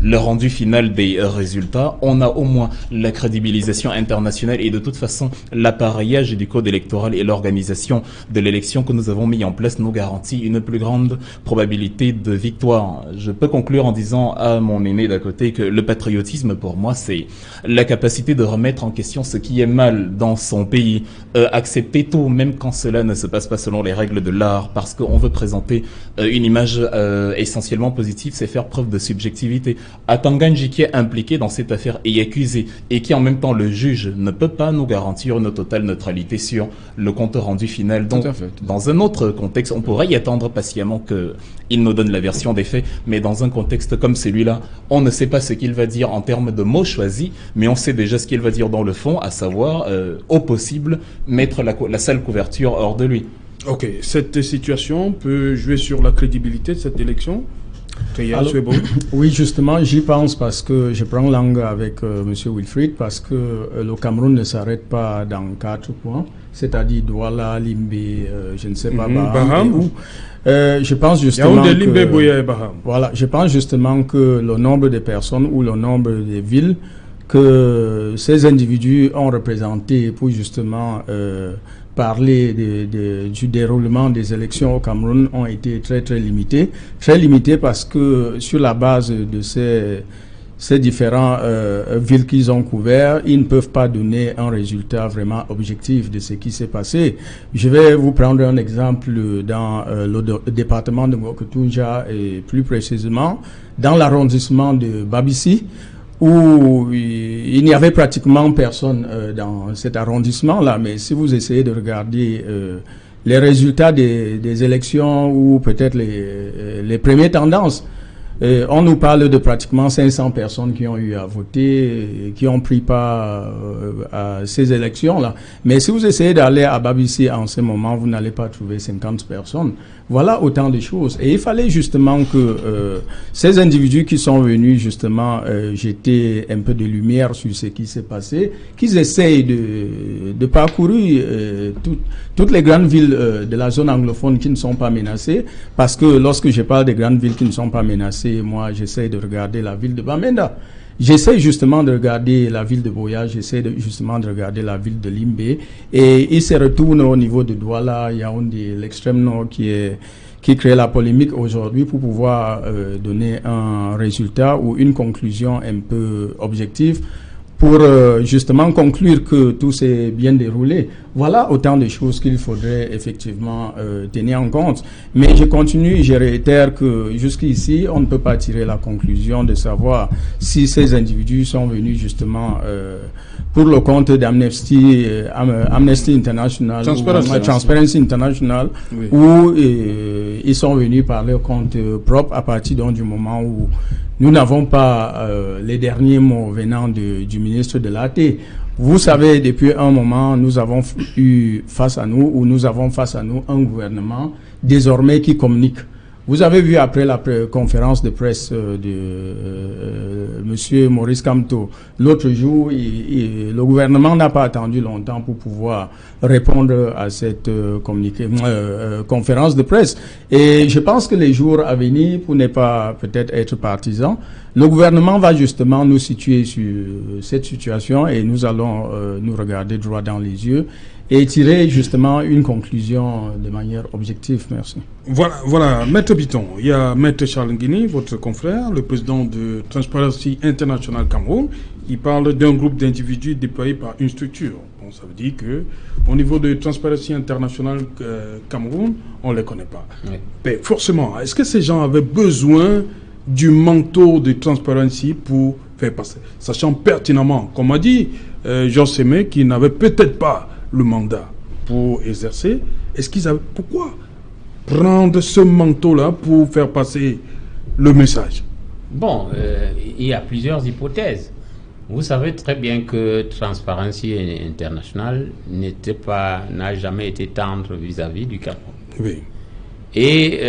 le rendu final des résultats, on a au moins la crédibilisation internationale et de toute façon l'appareillage du code électoral et l'organisation de l'élection que nous avons mis en place nous garantit une plus grande probabilité de victoire. Je peux conclure en disant à mon aîné d'à côté que le patriotisme pour moi c'est la capacité de remettre en question ce qui est mal dans son pays, accepter tout même quand cela ne se passe pas selon les règles de l'art parce qu'on veut présenter une image essentiellement positive, c'est faire preuve de subjectivité. Atanganji qui est impliqué dans cette affaire et accusé et qui en même temps le juge ne peut pas nous garantir une totale neutralité sur le compte rendu final. Donc dans un autre contexte, on pourrait y attendre patiemment qu'il nous donne la version des faits, mais dans un contexte comme celui-là, on ne sait pas ce qu'il va dire en termes de mots choisis, mais on sait déjà ce qu'il va dire dans le fond, à savoir, au possible, mettre la sale couverture hors de lui. Ok, cette situation peut jouer sur la crédibilité de cette élection? Alors, oui, justement, j'y pense parce que je prends langue avec M. Wilfried parce que le Cameroun ne s'arrête pas dans 4 points, c'est-à-dire Douala, Limbé, je ne sais pas, Baham. Je pense justement que, voilà, je pense justement que le nombre de personnes ou le nombre de villes que ces individus ont représenté pour justement parler du déroulement des élections au Cameroun ont été très très limités. Très limités parce que sur la base de ces différents villes qu'ils ont couverts, ils ne peuvent pas donner un résultat vraiment objectif de ce qui s'est passé. Je vais vous prendre un exemple dans le département de Ngo-Ketunjia et plus précisément dans l'arrondissement de Babissi, où il n'y avait pratiquement personne dans cet arrondissement-là. Mais si vous essayez de regarder les résultats des élections ou peut-être les premières tendances, on nous parle de pratiquement 500 personnes qui ont eu à voter, qui ont pris part à ces élections-là. Mais si vous essayez d'aller à Babissi en ce moment, vous n'allez pas trouver 50 personnes. Voilà autant de choses. Et il fallait justement que ces individus qui sont venus justement jeter un peu de lumière sur ce qui s'est passé, qu'ils essayent de parcourir toutes les grandes villes de la zone anglophone qui ne sont pas menacées. Parce que lorsque je parle des grandes villes qui ne sont pas menacées, moi j'essaie de regarder la ville de Bamenda. J'essaie justement de regarder la ville de Boya, justement de regarder la ville de Limbé, et il se retourne au niveau de Douala, Yaoundé, l'extrême nord qui crée la polémique aujourd'hui pour pouvoir donner un résultat ou une conclusion un peu objective pour justement conclure que tout s'est bien déroulé. Voilà autant de choses qu'il faudrait effectivement tenir en compte. Mais je continue, je réitère que jusqu'ici, on ne peut pas tirer la conclusion de savoir si ces individus sont venus justement pour le compte d'Amnesty International, Transparency International, oui, ou ils sont venus par leur compte propre à partir du moment où nous n'avons pas les derniers mots venant du ministre de l'AT. Vous savez, depuis un moment, nous avons face à nous un gouvernement désormais qui communique. Vous avez vu après la conférence de presse de Monsieur Maurice Kamto l'autre jour, le gouvernement n'a pas attendu longtemps pour pouvoir répondre à cette conférence de presse. Et je pense que les jours à venir, pour ne pas peut-être être partisan, le gouvernement va justement nous situer sur cette situation et nous allons nous regarder droit dans les yeux et tirer justement une conclusion de manière objective. Merci. Voilà, Maître Biton, il y a Maître Charles Nguini, votre confrère, le président de Transparency International Cameroun. Il parle d'un groupe d'individus déployés par une structure. Bon, ça veut dire que au niveau de Transparency International Cameroun, on ne les connaît pas. Oui. Mais forcément, est-ce que ces gens avaient besoin du manteau de Transparency pour faire passer, sachant pertinemment, comme a dit Georges Sémé, qui n'avait peut-être pas le mandat pour exercer, est-ce qu'ils avaient... Pourquoi prendre ce manteau-là pour faire passer le message? Bon, il y a plusieurs hypothèses. Vous savez très bien que Transparency International n'a jamais été tendre vis-à-vis du Cameroun. Oui. Et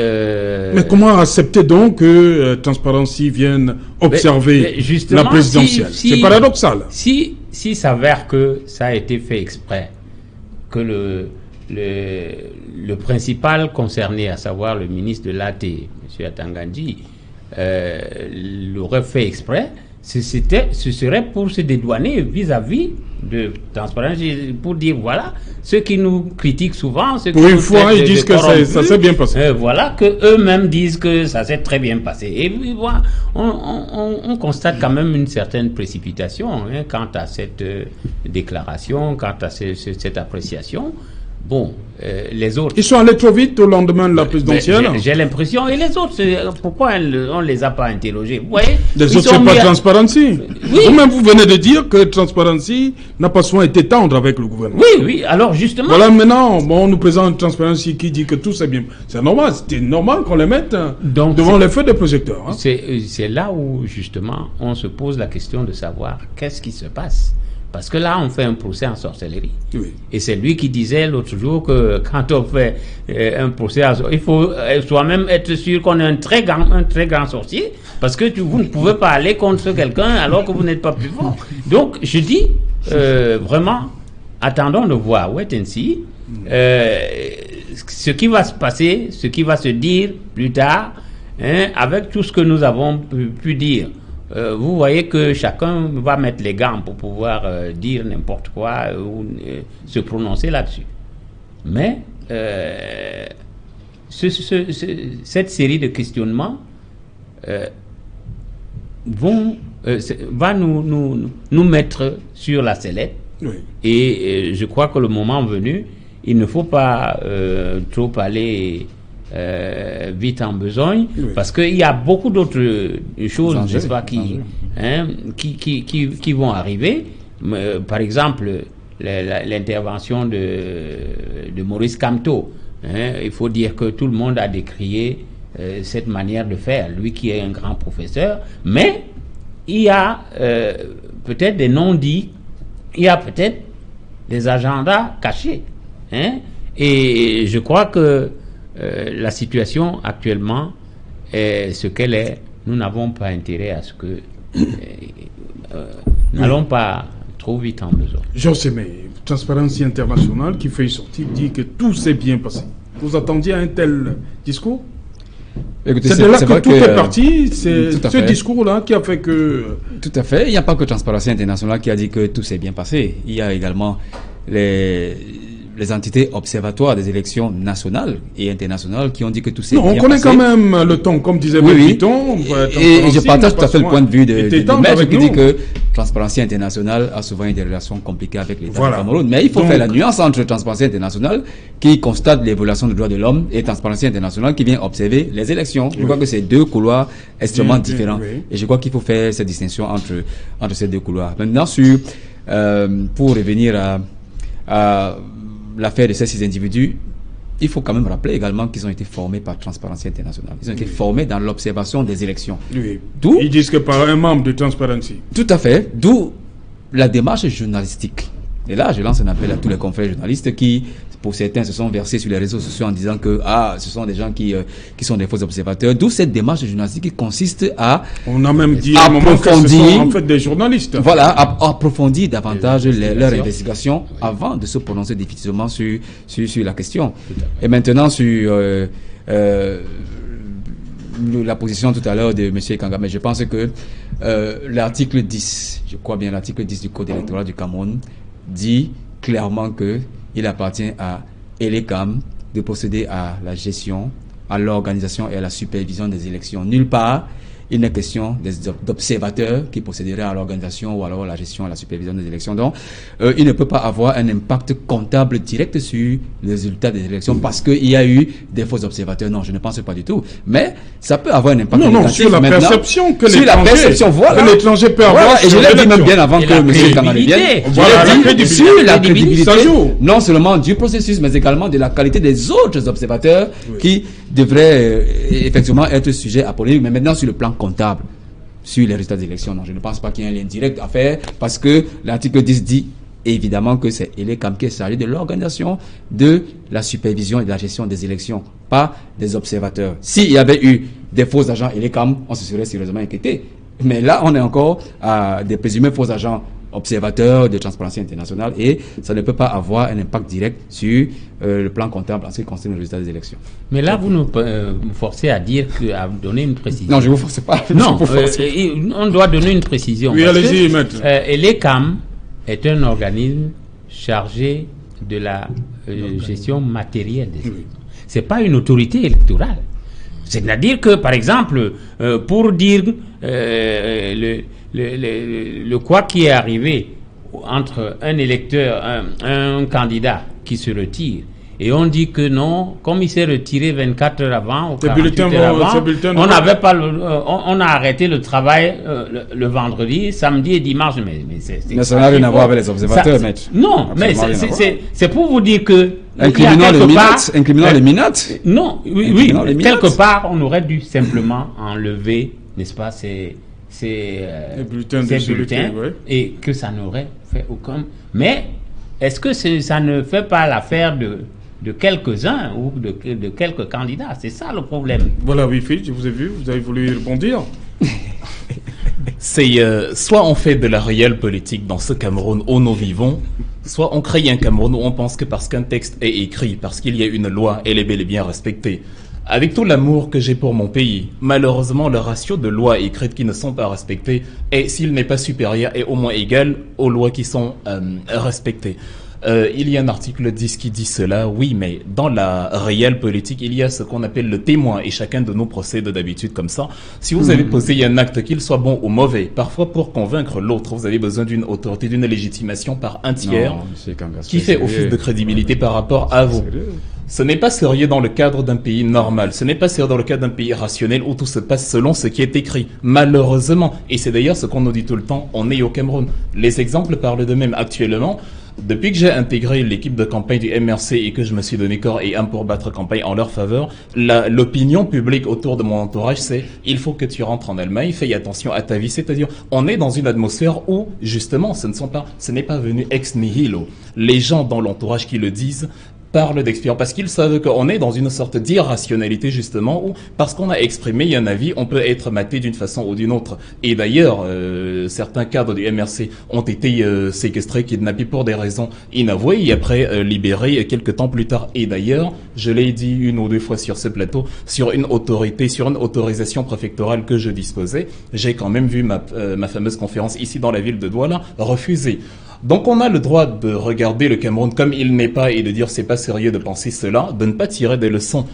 mais comment accepter donc que Transparency vienne observer la présidentielle? C'est paradoxal. Si s'avère que ça a été fait exprès, que le principal concerné, à savoir le ministre de l'AT, M. Atangandji, l'aurait fait exprès, ce serait pour se dédouaner vis-à-vis de Transparence, pour dire voilà, ceux qui nous critiquent souvent, ceux qui pour une fois ils disent que ça s'est bien passé. Voilà, que eux-mêmes disent que ça s'est très bien passé. Et puis voilà, on constate quand même une certaine précipitation quant à cette déclaration, quant à cette appréciation. Bon, les autres... Ils sont allés trop vite au lendemain de la présidentielle. J'ai l'impression. Et les autres, pourquoi on ne les a pas interrogés? Vous voyez, les autres, c'est pas Transparency. Oui. Vous-même, vous venez de dire que Transparency n'a pas souvent été tendre avec le gouvernement. Oui, alors justement... Voilà, maintenant, on nous présente Transparency qui dit que tout c'est bien. C'est normal, c'était normal qu'on les mette devant les feux des projecteurs. Hein. C'est là où, justement, on se pose la question de savoir qu'est-ce qui se passe. Parce que là, on fait un procès en sorcellerie. Oui. Et c'est lui qui disait l'autre jour que quand on fait un procès, il faut soi-même être sûr qu'on est un très grand sorcier, parce que vous ne pouvez pas aller contre quelqu'un alors que vous n'êtes pas plus fort. Donc, je dis vraiment, attendons de voir, wait and see, ce qui va se passer, ce qui va se dire plus tard, avec tout ce que nous avons pu dire vous voyez que chacun va mettre les gants pour pouvoir dire n'importe quoi ou se prononcer là-dessus. Mais cette série de questionnements va nous mettre sur la sellette. Oui. Et je crois que le moment venu, il ne faut pas trop aller vite en besogne, oui. Parce qu'il y a beaucoup d'autres choses, n'est-ce pas, qui vont arriver. Par exemple, l'intervention de Maurice Kamto. Il faut dire que tout le monde a décrié cette manière de faire, lui qui est un grand professeur, mais il y a peut-être des non-dits, il y a peut-être des agendas cachés. Et je crois que la situation actuellement est ce qu'elle est. Nous n'avons pas intérêt à ce que n'allons pas trop vite en besoin. José, mais Transparency International qui fait une sortie dit que tout s'est bien passé. Vous attendiez un tel discours? Écoutez, c'est de là que tout est parti, c'est ce discours-là qui a fait que... Tout à fait, il n'y a pas que Transparency International qui a dit que tout s'est bien passé. Il y a également les entités observatoires des élections nationales et internationales qui ont dit que tout s'est bien passé. On connaît quand même le ton, comme disait Vuitton. Et je partage tout à fait le point de vue de Maître qui dit que Transparency International a souvent eu des relations compliquées avec l'État du Cameroun. Mais il faut faire la nuance entre Transparency International qui constate les violations des droits de l'homme et Transparency International qui vient observer les élections. Je crois que c'est deux couloirs extrêmement différents. Et je crois qu'il faut faire cette distinction entre ces deux couloirs. Maintenant, pour revenir à l'affaire de ces 6 individus, il faut quand même rappeler également qu'ils ont été formés par Transparency International. Ils ont été formés dans l'observation des élections. Oui. Ils disent que par un membre de Transparency. Tout à fait. D'où la démarche journalistique. Et là, je lance un appel à tous les confrères journalistes qui, pour certains, se sont versés sur les réseaux sociaux en disant que ce sont des gens qui sont des faux observateurs. D'où cette démarche journalistique qui consiste à on a même dit à un moment que ce sont en fait des journalistes. Voilà, à approfondir davantage leur investigation avant de se prononcer définitivement sur la question. Et maintenant sur la position tout à l'heure de M. Kangame, je pense que l'article 10, je crois bien l'article 10 du Code électoral du Cameroun dit clairement que il appartient à ELECAM de procéder à la gestion, à l'organisation et à la supervision des élections. Nulle part, il n'est question d'observateurs qui procéderaient à l'organisation ou alors à la gestion, à la supervision des élections. Donc, il ne peut pas avoir un impact comptable direct sur les résultats des élections parce qu'il y a eu des faux observateurs. Non, je ne pense pas du tout. Mais ça peut avoir un impact sur la perception que l'étranger peut avoir. Voilà, et je l'ai dit même bien avant que M. Kamale vienne. Sur la crédibilité, non seulement du processus, mais également de la qualité des autres observateurs qui devraient effectivement être sujets à polémique. Mais maintenant, sur le plan comptable, sur les résultats des élections, non, je ne pense pas qu'il y ait un lien direct à faire parce que l'article 10 dit évidemment que c'est ELECAM qui est chargé de l'organisation, de la supervision et de la gestion des élections, pas des observateurs. S'il y avait eu des faux agents ELECAM, on se serait sérieusement inquiété. Mais là, on est encore à des présumés faux agents observateurs de Transparency International et ça ne peut pas avoir un impact direct sur le plan comptable en ce qui concerne le résultat des élections. Mais là, vous nous forcez à donner une précision. Non, je ne vous force pas. Non, on doit donner une précision. Oui, allez-y, maître. ELECAM est un organisme chargé de la gestion matérielle des élections. Ce n'est pas une autorité électorale. C'est-à-dire que, par exemple, pour dire le quoi qui est arrivé entre un électeur, un candidat qui se retire, et on dit que non, comme il s'est retiré 24 heures avant ou 48 heures avant, on a arrêté le travail le vendredi, samedi et dimanche. Mais ça n'a rien à voir avec les observateurs, maître. Non, mais c'est pour vous dire que incriminant les minates. Non, oui, quelque part, on aurait dû simplement enlever, n'est-ce pas, ces bulletins et que ça n'aurait fait aucun. Mais est-ce que ça ne fait pas l'affaire de quelques-uns ou de quelques candidats? C'est ça le problème. Voilà, oui, je vous ai vu, vous avez voulu rebondir. C'est soit on fait de la réelle politique dans ce Cameroun où nous vivons, soit on crée un Cameroun où on pense que parce qu'un texte est écrit, parce qu'il y a une loi, elle est bel et bien respectée. Avec tout l'amour que j'ai pour mon pays, malheureusement, le ratio de lois écrites qui ne sont pas respectées est, s'il n'est pas supérieur, est au moins égal aux lois qui sont respectées. Il y a un article 10 qui dit cela, oui, mais dans la réelle politique, il y a ce qu'on appelle le témoin, et chacun de nous procède d'habitude comme ça. Si vous avez posé un acte, qu'il soit bon ou mauvais, parfois pour convaincre l'autre, vous avez besoin d'une autorité, d'une légitimation par un tiers, qui fait office de crédibilité par rapport à vous. Ce n'est pas sérieux dans le cadre d'un pays normal, ce n'est pas sérieux dans le cadre d'un pays rationnel où tout se passe selon ce qui est écrit, malheureusement. Et c'est d'ailleurs ce qu'on nous dit tout le temps, on est au Cameroun. Les exemples parlent d'eux-mêmes actuellement. Depuis que j'ai intégré l'équipe de campagne du MRC et que je me suis donné corps et âme pour battre campagne en leur faveur, l'opinion publique autour de mon entourage, c'est « il faut que tu rentres en Allemagne, fais attention à ta vie ». C'est-à-dire, on est dans une atmosphère où, justement, ce n'est pas venu ex nihilo. Les gens dans l'entourage qui le disent parlent d'expérience, parce qu'ils savent qu'on est dans une sorte d'irrationalité justement où, parce qu'on a exprimé un avis, on peut être maté d'une façon ou d'une autre. Et d'ailleurs, certains cadres du MRC ont été séquestrés, kidnappés pour des raisons inavouées et après libérés quelques temps plus tard. Et d'ailleurs, je l'ai dit une ou deux fois sur ce plateau, sur une autorisation préfectorale que je disposais, j'ai quand même vu ma fameuse conférence ici dans la ville de Douala refusée. Donc on a le droit de regarder le Cameroun comme il n'est pas et de dire c'est pas sérieux de penser cela, de ne pas tirer des leçons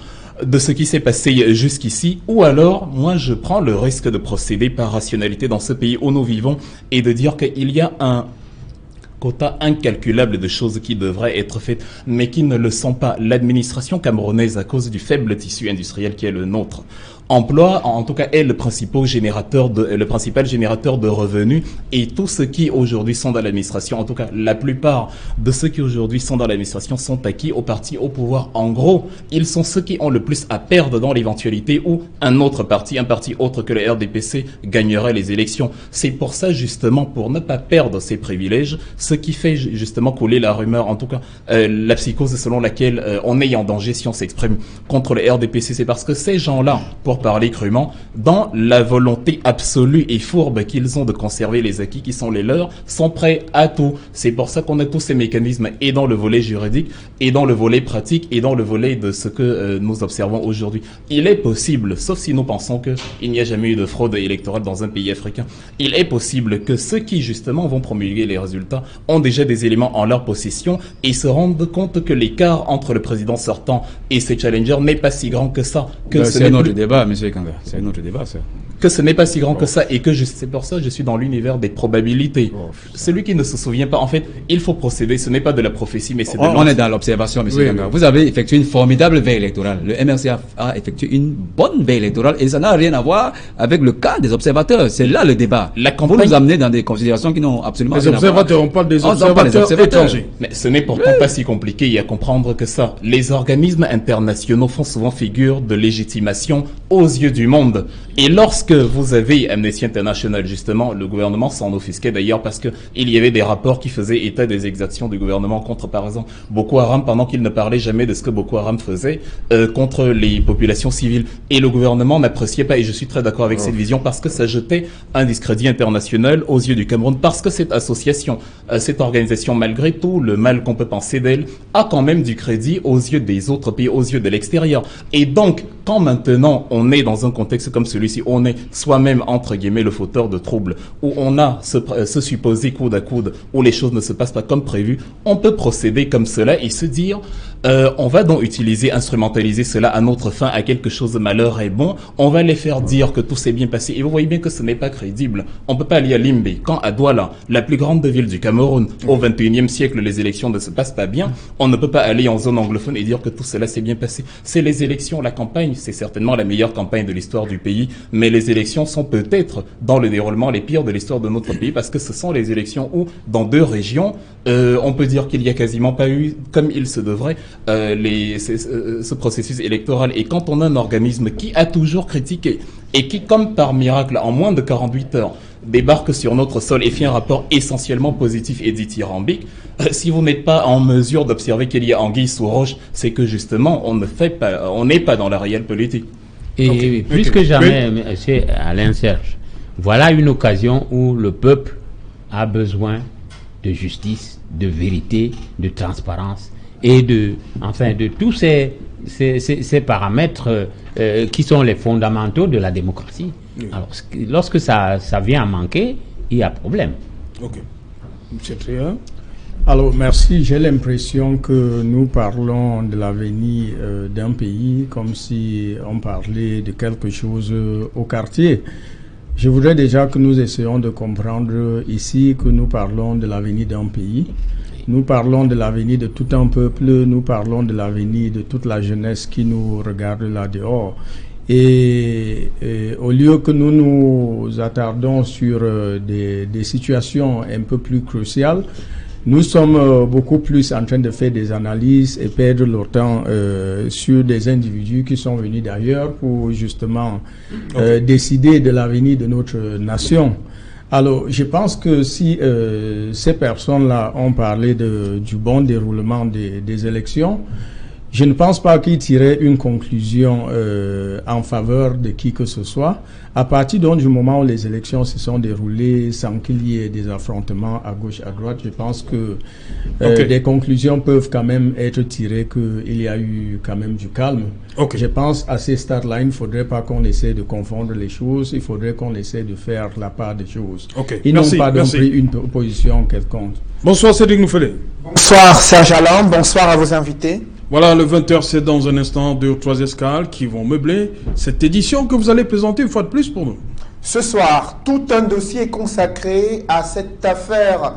de ce qui s'est passé jusqu'ici, ou alors moi je prends le risque de procéder par rationalité dans ce pays où nous vivons et de dire qu'il y a un quota incalculable de choses qui devraient être faites, mais qui ne le sont pas. L'administration camerounaise, à cause du faible tissu industriel qui est le nôtre, emploie, en tout cas, est le principal générateur de revenus, et tous ceux qui aujourd'hui sont dans l'administration, en tout cas, la plupart de ceux qui aujourd'hui sont dans l'administration sont acquis au parti au pouvoir. En gros, ils sont ceux qui ont le plus à perdre dans l'éventualité où un parti autre que le RDPC gagnerait les élections. C'est pour ça, justement, pour ne pas perdre ces privilèges, ce qui fait justement couler la rumeur, en tout cas, la psychose selon laquelle on est en danger si on s'exprime contre le RDPC, c'est parce que ces gens-là, pour parler crûment, dans la volonté absolue et fourbe qu'ils ont de conserver les acquis qui sont les leurs, sont prêts à tout. C'est pour ça qu'on a tous ces mécanismes, et dans le volet juridique, et dans le volet pratique, et dans le volet de ce que nous observons aujourd'hui. Il est possible, sauf si nous pensons qu'il n'y a jamais eu de fraude électorale dans un pays africain, il est possible que ceux qui justement vont promulguer les résultats ont déjà des éléments en leur possession et se rendent compte que l'écart entre le président sortant et ses challengers n'est pas si grand que ça. C'est un autre débat. Monsieur Kanga, c'est un autre débat, ça. Que ce n'est pas si grand que ça et que c'est pour ça que je suis dans l'univers des probabilités. Celui qui ne se souvient pas, en fait, il faut procéder. Ce n'est pas de la prophétie, mais c'est de on est dans l'observation, monsieur Kanga. Vous avez effectué une formidable veille électorale. Le MRC a effectué une bonne veille électorale et ça n'a rien à voir avec le cas des observateurs. C'est là le débat. Vous nous amenez dans des considérations qui n'ont absolument rien à voir. Les observateurs, on parle des observateurs étrangers. Mais ce n'est pourtant pas si compliqué à comprendre que ça. Les organismes internationaux font souvent figure de légitimation aux yeux du monde. Et lorsque vous avez Amnesty International, justement, le gouvernement s'en offusquait d'ailleurs parce que il y avait des rapports qui faisaient état des exactions du gouvernement contre, par exemple, Boko Haram, pendant qu'il ne parlait jamais de ce que Boko Haram faisait contre les populations civiles. Et le gouvernement n'appréciait pas, et je suis très d'accord avec cette vision, parce que ça jetait un discrédit international aux yeux du Cameroun, parce que cette association, cette organisation, malgré tout le mal qu'on peut penser d'elle, a quand même du crédit aux yeux des autres pays, aux yeux de l'extérieur. Et donc, quand maintenant on est dans un contexte comme celui-ci, on est soi-même, entre guillemets, le fauteur de troubles, où on a ce supposé coude à coude, où les choses ne se passent pas comme prévu, on peut procéder comme cela et se dire, on va donc instrumentaliser cela à notre fin, à quelque chose de malheur et bon, on va les faire dire que tout s'est bien passé. Et vous voyez bien que ce n'est pas crédible. On peut pas aller à Limbe, quand à Douala, la plus grande ville du Cameroun, au XXIe siècle, les élections ne se passent pas bien, on ne peut pas aller en zone anglophone et dire que tout cela s'est bien passé. C'est les élections, la campagne, c'est certainement la meilleure campagne de l'histoire du pays, mais les élections sont peut-être, dans le déroulement, les pires de l'histoire de notre pays, parce que ce sont les élections où, dans 2 régions, on peut dire qu'il n'y a quasiment pas eu, comme il se devrait, ce processus électoral. Et quand on a un organisme qui a toujours critiqué et qui, comme par miracle, en moins de 48 heures, débarque sur notre sol et fait un rapport essentiellement positif et dithyrambique, si vous n'êtes pas en mesure d'observer qu'il y a anguille sous roche, c'est que justement, on n'est pas dans la réelle politique. Et plus que jamais, M. Alain Serge, voilà une occasion où le peuple a besoin de justice, de vérité, de transparence et de tous ces paramètres qui sont les fondamentaux de la démocratie. Oui. Alors, lorsque ça vient à manquer, il y a problème. Ok. Monsieur Tréa. Alors, merci. J'ai l'impression que nous parlons de l'avenir d'un pays comme si on parlait de quelque chose au quartier. Je voudrais déjà que nous essayions de comprendre ici que nous parlons de l'avenir d'un pays. Nous parlons de l'avenir de tout un peuple, nous parlons de l'avenir de toute la jeunesse qui nous regarde là dehors. Et au lieu que nous nous attardons sur des situations un peu plus cruciales, nous sommes beaucoup plus en train de faire des analyses et perdre leur temps sur des individus qui sont venus d'ailleurs pour justement décider de l'avenir de notre nation. Alors, je pense que si ces personnes-là ont parlé du bon déroulement des élections, je ne pense pas qu'ils tiraient une conclusion en faveur de qui que ce soit. À partir du moment où les élections se sont déroulées sans qu'il y ait des affrontements à gauche, à droite, je pense que des conclusions peuvent quand même être tirées qu'il y a eu quand même du calme. Okay. Je pense à ces stades-là, il ne faudrait pas qu'on essaie de confondre les choses, il faudrait qu'on essaie de faire la part des choses. Okay. Ils n'ont pas donc pris une position quelconque. Bonsoir Cédric Noufélé. Bonsoir Serge Alain, bonsoir à vos invités. Voilà, le 20h, c'est dans un instant 2 ou 3 escales qui vont meubler cette édition que vous allez présenter une fois de plus pour nous. Ce soir, tout un dossier est consacré à cette affaire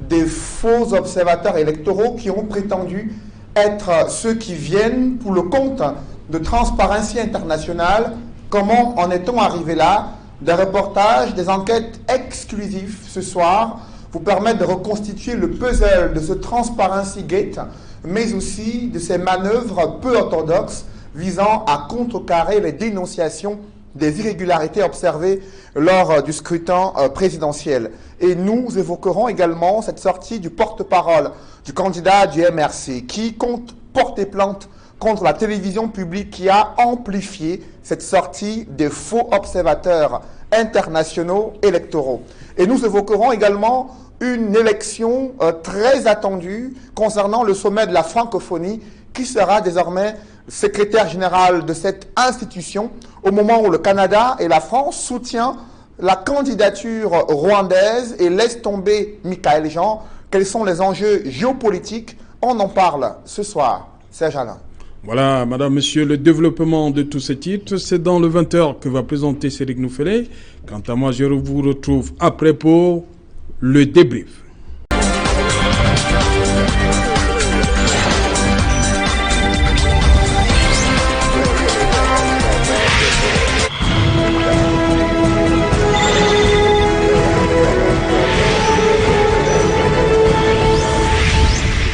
des faux observateurs électoraux qui ont prétendu être ceux qui viennent pour le compte de Transparency International. Comment en est-on arrivé là? Des reportages, des enquêtes exclusives ce soir vous permettent de reconstituer le puzzle de ce Transparency Gate, mais aussi de ces manœuvres peu orthodoxes visant à contrecarrer les dénonciations des irrégularités observées lors du scrutin présidentiel. Et nous évoquerons également cette sortie du porte-parole du candidat du MRC qui compte porter plainte contre la télévision publique qui a amplifié cette sortie des faux observateurs internationaux électoraux. Et nous évoquerons également une élection très attendue concernant le sommet de la francophonie qui sera désormais secrétaire général de cette institution au moment où le Canada et la France soutiennent la candidature rwandaise et laissent tomber Michaël Jean. Quels sont les enjeux géopolitiques? On en parle ce soir. Serge Alain. Voilà, madame, monsieur, le développement de tous ces titres, c'est dans le 20h que va présenter Cédric Noufélé. Quant à moi, je vous retrouve après pour le débrief.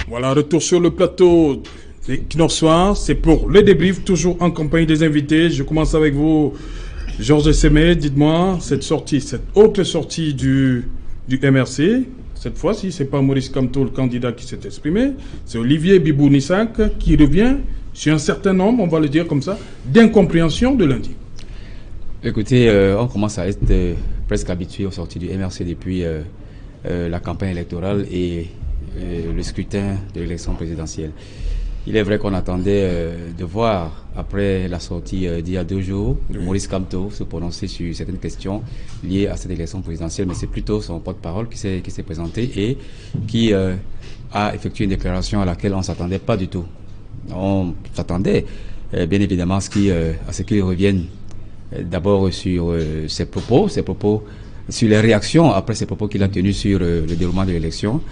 Voilà, retour sur le plateau d'Equinox, c'est pour le débrief, toujours en compagnie des invités. Je commence avec vous, Georges Sémé. Dites-moi, cette autre sortie du MRC, cette fois-ci, ce n'est pas Maurice Kamto, le candidat qui s'est exprimé, c'est Olivier Bibou-Nissak qui revient sur un certain nombre, on va le dire comme ça, d'incompréhension de lundi. Écoutez, on commence à être presque habitué aux sorties du MRC depuis la campagne électorale et le scrutin de l'élection présidentielle. Il est vrai qu'on attendait de voir, après la sortie d'il y a 2 jours, Maurice Kamto se prononcer sur certaines questions liées à cette élection présidentielle, mais c'est plutôt son porte-parole qui s'est présenté et qui a effectué une déclaration à laquelle on ne s'attendait pas du tout. On s'attendait bien évidemment à ce qu'il revienne d'abord sur ses propos, sur les réactions après ses propos qu'il a tenus sur le déroulement de l'élection.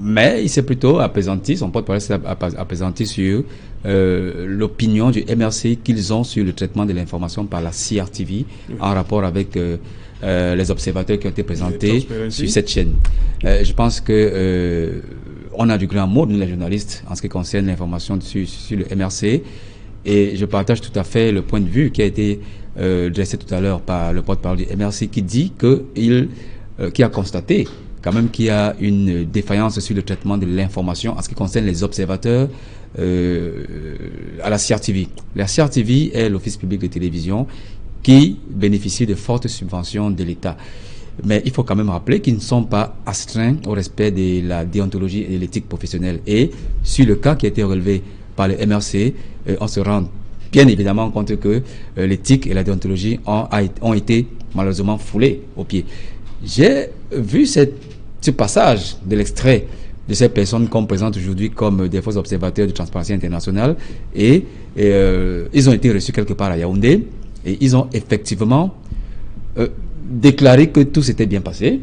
Mais il s'est plutôt apaisanti, son porte-parole s'est apaisanti sur l'opinion du MRC qu'ils ont sur le traitement de l'information par la CRTV en rapport avec les observateurs qui ont été présentés sur cette chaîne. Je pense que on a du grand mot, nous les journalistes, en ce qui concerne l'information sur le MRC, et je partage tout à fait le point de vue qui a été dressé tout à l'heure par le porte-parole du MRC qui dit qui a constaté quand même qu'il y a une défaillance sur le traitement de l'information en ce qui concerne les observateurs à la CRTV. La CRTV est l'Office public de télévision qui bénéficie de fortes subventions de l'État. mais il faut quand même rappeler qu'ils ne sont pas astreints au respect de la déontologie et de l'éthique professionnelle. Et sur le cas qui a été relevé par le MRC, on se rend bien évidemment compte que l'éthique et la déontologie ont été malheureusement foulées aux pieds. J'ai vu ce passage de l'extrait de ces personnes qu'on présente aujourd'hui comme des faux observateurs de Transparency International, et ils ont été reçus quelque part à Yaoundé, et ils ont effectivement déclaré que tout s'était bien passé,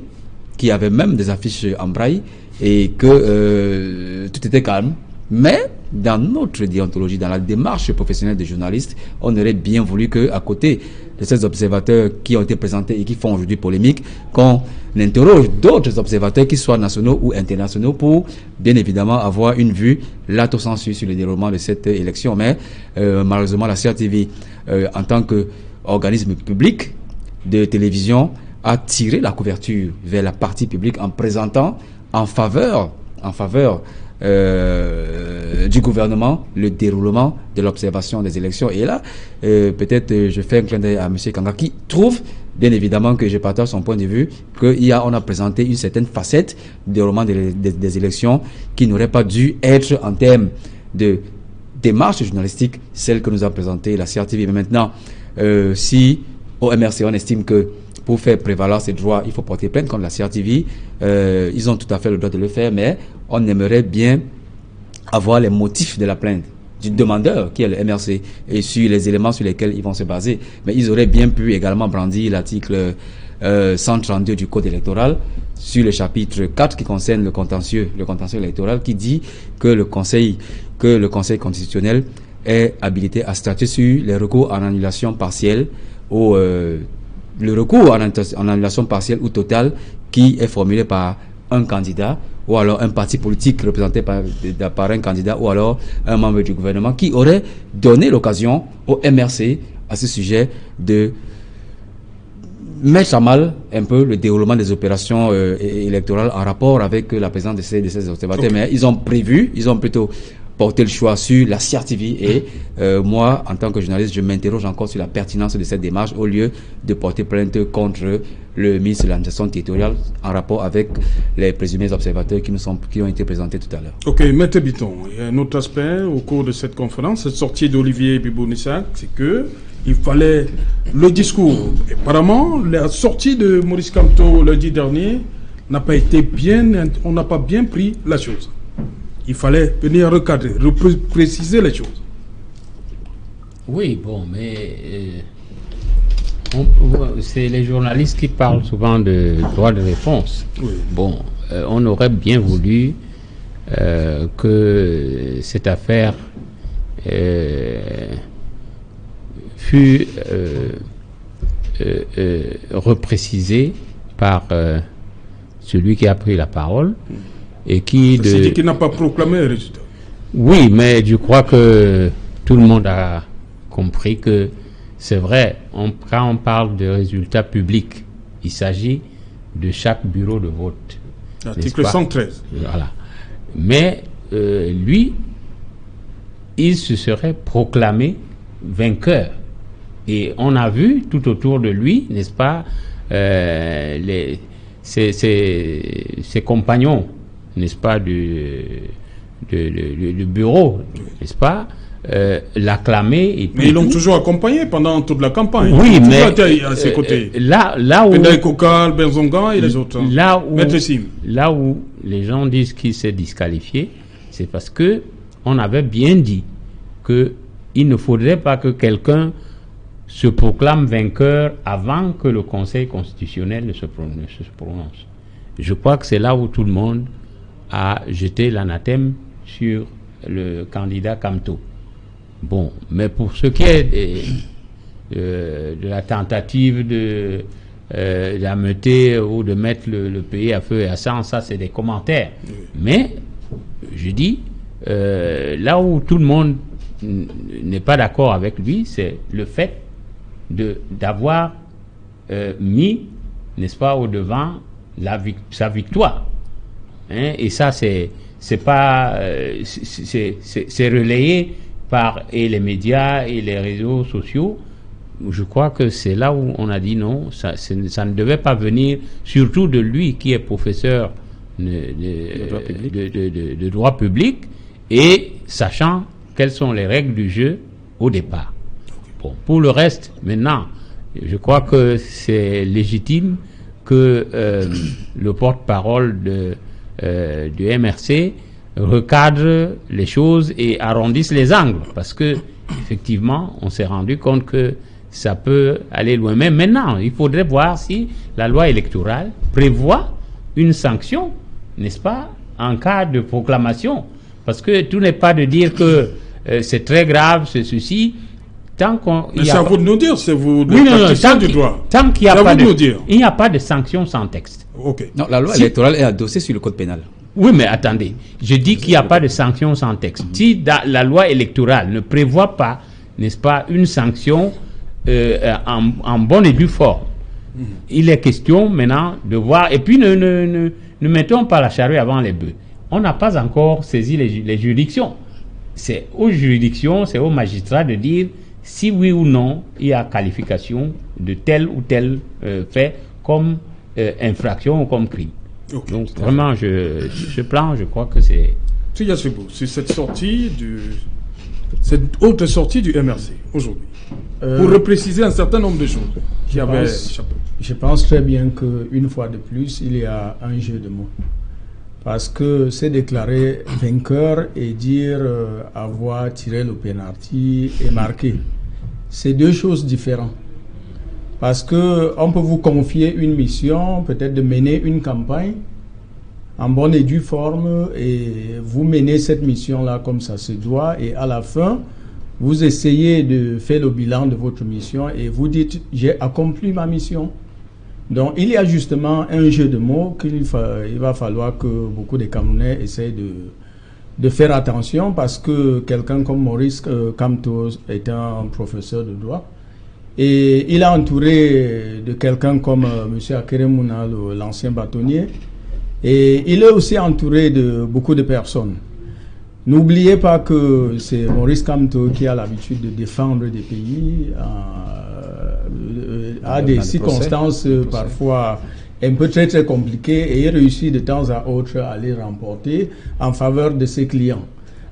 qu'il y avait même des affiches en braille, et que tout était calme. Mais dans notre déontologie, dans la démarche professionnelle des journalistes, on aurait bien voulu que, à côté de ces observateurs qui ont été présentés et qui font aujourd'hui polémique, qu'on interroge d'autres observateurs, qu'ils soient nationaux ou internationaux, pour bien évidemment avoir une vue lato sensu sur le déroulement de cette élection. Mais malheureusement, la CRTV, en tant qu'organisme public de télévision, a tiré la couverture vers la partie publique en présentant en faveur du gouvernement le déroulement de l'observation des élections. Et là, peut-être je fais un clin d'œil à M. Kanga, qui trouve bien évidemment que je partage son point de vue, qu'on a présenté une certaine facette du déroulement des élections qui n'aurait pas dû être, en termes de démarche journalistique, celle que nous a présentée la CRTV. Mais maintenant, si au MRC on estime que pour faire prévaloir ses droits, il faut porter plainte contre la CRTV, ils ont tout à fait le droit de le faire, mais on aimerait bien avoir les motifs de la plainte du demandeur, qui est le MRC, et sur les éléments sur lesquels ils vont se baser. Mais ils auraient bien pu également brandir l'article 132 du Code électoral sur le chapitre 4 qui concerne le contentieux électoral, qui dit que le Conseil constitutionnel est habilité à statuer sur les recours en annulation partielle ou le recours en annulation partielle ou totale qui est formulé par un candidat, ou alors un parti politique représenté par un candidat, ou alors un membre du gouvernement, qui aurait donné l'occasion au MRC à ce sujet de mettre à mal un peu le déroulement des opérations électorales en rapport avec la présence de ces observateurs. Okay. Mais ils ont plutôt porter le choix sur la CRTV, et moi, en tant que journaliste, je m'interroge encore sur la pertinence de cette démarche, au lieu de porter plainte contre le ministre de l'administration territoriale en rapport avec les présumés observateurs qui ont été présentés tout à l'heure. Ok, Maître Bitton, il y a un autre aspect au cours de cette conférence, cette sortie d'Olivier Bibonissac, c'est que il fallait le discours. Apparemment, la sortie de Maurice Kamto lundi dernier n'a pas été on n'a pas bien pris la chose. Il fallait venir recadrer, préciser les choses. Oui, bon, mais c'est les journalistes qui parlent souvent de droit de réponse. Oui. Bon, on aurait bien voulu que cette affaire fût reprécisée par celui qui a pris la parole. Et qui n'a pas proclamé le résultat. Oui, mais je crois que tout le monde a compris que c'est vrai, quand on parle de résultats publics, il s'agit de chaque bureau de vote. Article 113. Voilà. Mais lui, il se serait proclamé vainqueur. Et on a vu tout autour de lui, n'est-ce pas, ses compagnons, n'est-ce pas, du bureau, n'est-ce pas, l'acclamer. Mais ils l'ont toujours accompagné pendant toute la campagne. Oui, mais à ses côtés. Là où Penday Kokal, Benzonga et les autres. Là où les gens disent qu'il s'est disqualifié, c'est parce que on avait bien dit que il ne faudrait pas que quelqu'un se proclame vainqueur avant que le Conseil constitutionnel ne se prononce. Je crois que c'est là où tout le monde a jeté l'anathème sur le candidat Kamto. Bon, mais pour ce qui est de la tentative d'ameuter ou de mettre le pays à feu et à sang, ça c'est des commentaires. Mais, je dis, là où tout le monde n'est pas d'accord avec lui, c'est le fait d'avoir mis, n'est-ce pas, au devant sa victoire. Hein? Et ça, c'est relayé par les médias et les réseaux sociaux je crois que c'est là où on a dit non, ça ne devait pas venir, surtout de lui qui est professeur de droit public et sachant quelles sont les règles du jeu au départ. Bon, pour le reste, maintenant, je crois que c'est légitime que le porte-parole du MRC recadre les choses et arrondisse les angles, parce que effectivement, on s'est rendu compte que ça peut aller loin. Mais maintenant, il faudrait voir si la loi électorale prévoit une sanction, n'est-ce pas, en cas de proclamation. Parce que tout n'est pas de dire que c'est très grave, c'est ceci. Tant qu'on... Mais c'est à vous de nous dire, c'est vous oui, non, du droit. Tant qu'il n'y a pas de sanction sans texte. Okay. Non, la loi électorale est adossée sur le code pénal. Oui, mais attendez, je dis qu'il n'y a pas de sanction sans texte. Si la loi électorale ne prévoit pas, n'est-ce pas, une sanction en bonne et due forme, il est question maintenant de voir, et puis ne mettons pas la charrue avant les bœufs. On n'a pas encore saisi les juridictions. C'est aux juridictions, c'est aux magistrats de dire si oui ou non il y a qualification de tel ou tel fait comme infraction ou comme crime. Okay. Donc vraiment, ce plan, je crois que c'est... C'est cette haute sortie du MRC aujourd'hui. Pour repréciser un certain nombre de choses je pense très bien qu'une fois de plus, il y a un jeu de mots. Parce que c'est déclarer vainqueur et dire avoir tiré le penalty et marqué. C'est deux choses différentes. Parce qu'on peut vous confier une mission, peut-être de mener une campagne en bonne et due forme, et vous menez cette mission-là comme ça se doit, et à la fin, vous essayez de faire le bilan de votre mission et vous dites « j'ai accompli ma mission ». Donc il y a justement un jeu de mots qu'il va falloir que beaucoup de Camerounais essayent de faire attention, parce que quelqu'un comme Maurice Kamto est un professeur de droit. Et il est entouré de quelqu'un comme M. Akeremouna, l'ancien bâtonnier. Et il est aussi entouré de beaucoup de personnes. N'oubliez pas que c'est Maurice Kamto qui a l'habitude de défendre des pays à des circonstances parfois un peu très très compliquées, et il réussit de temps à autre à les remporter en faveur de ses clients.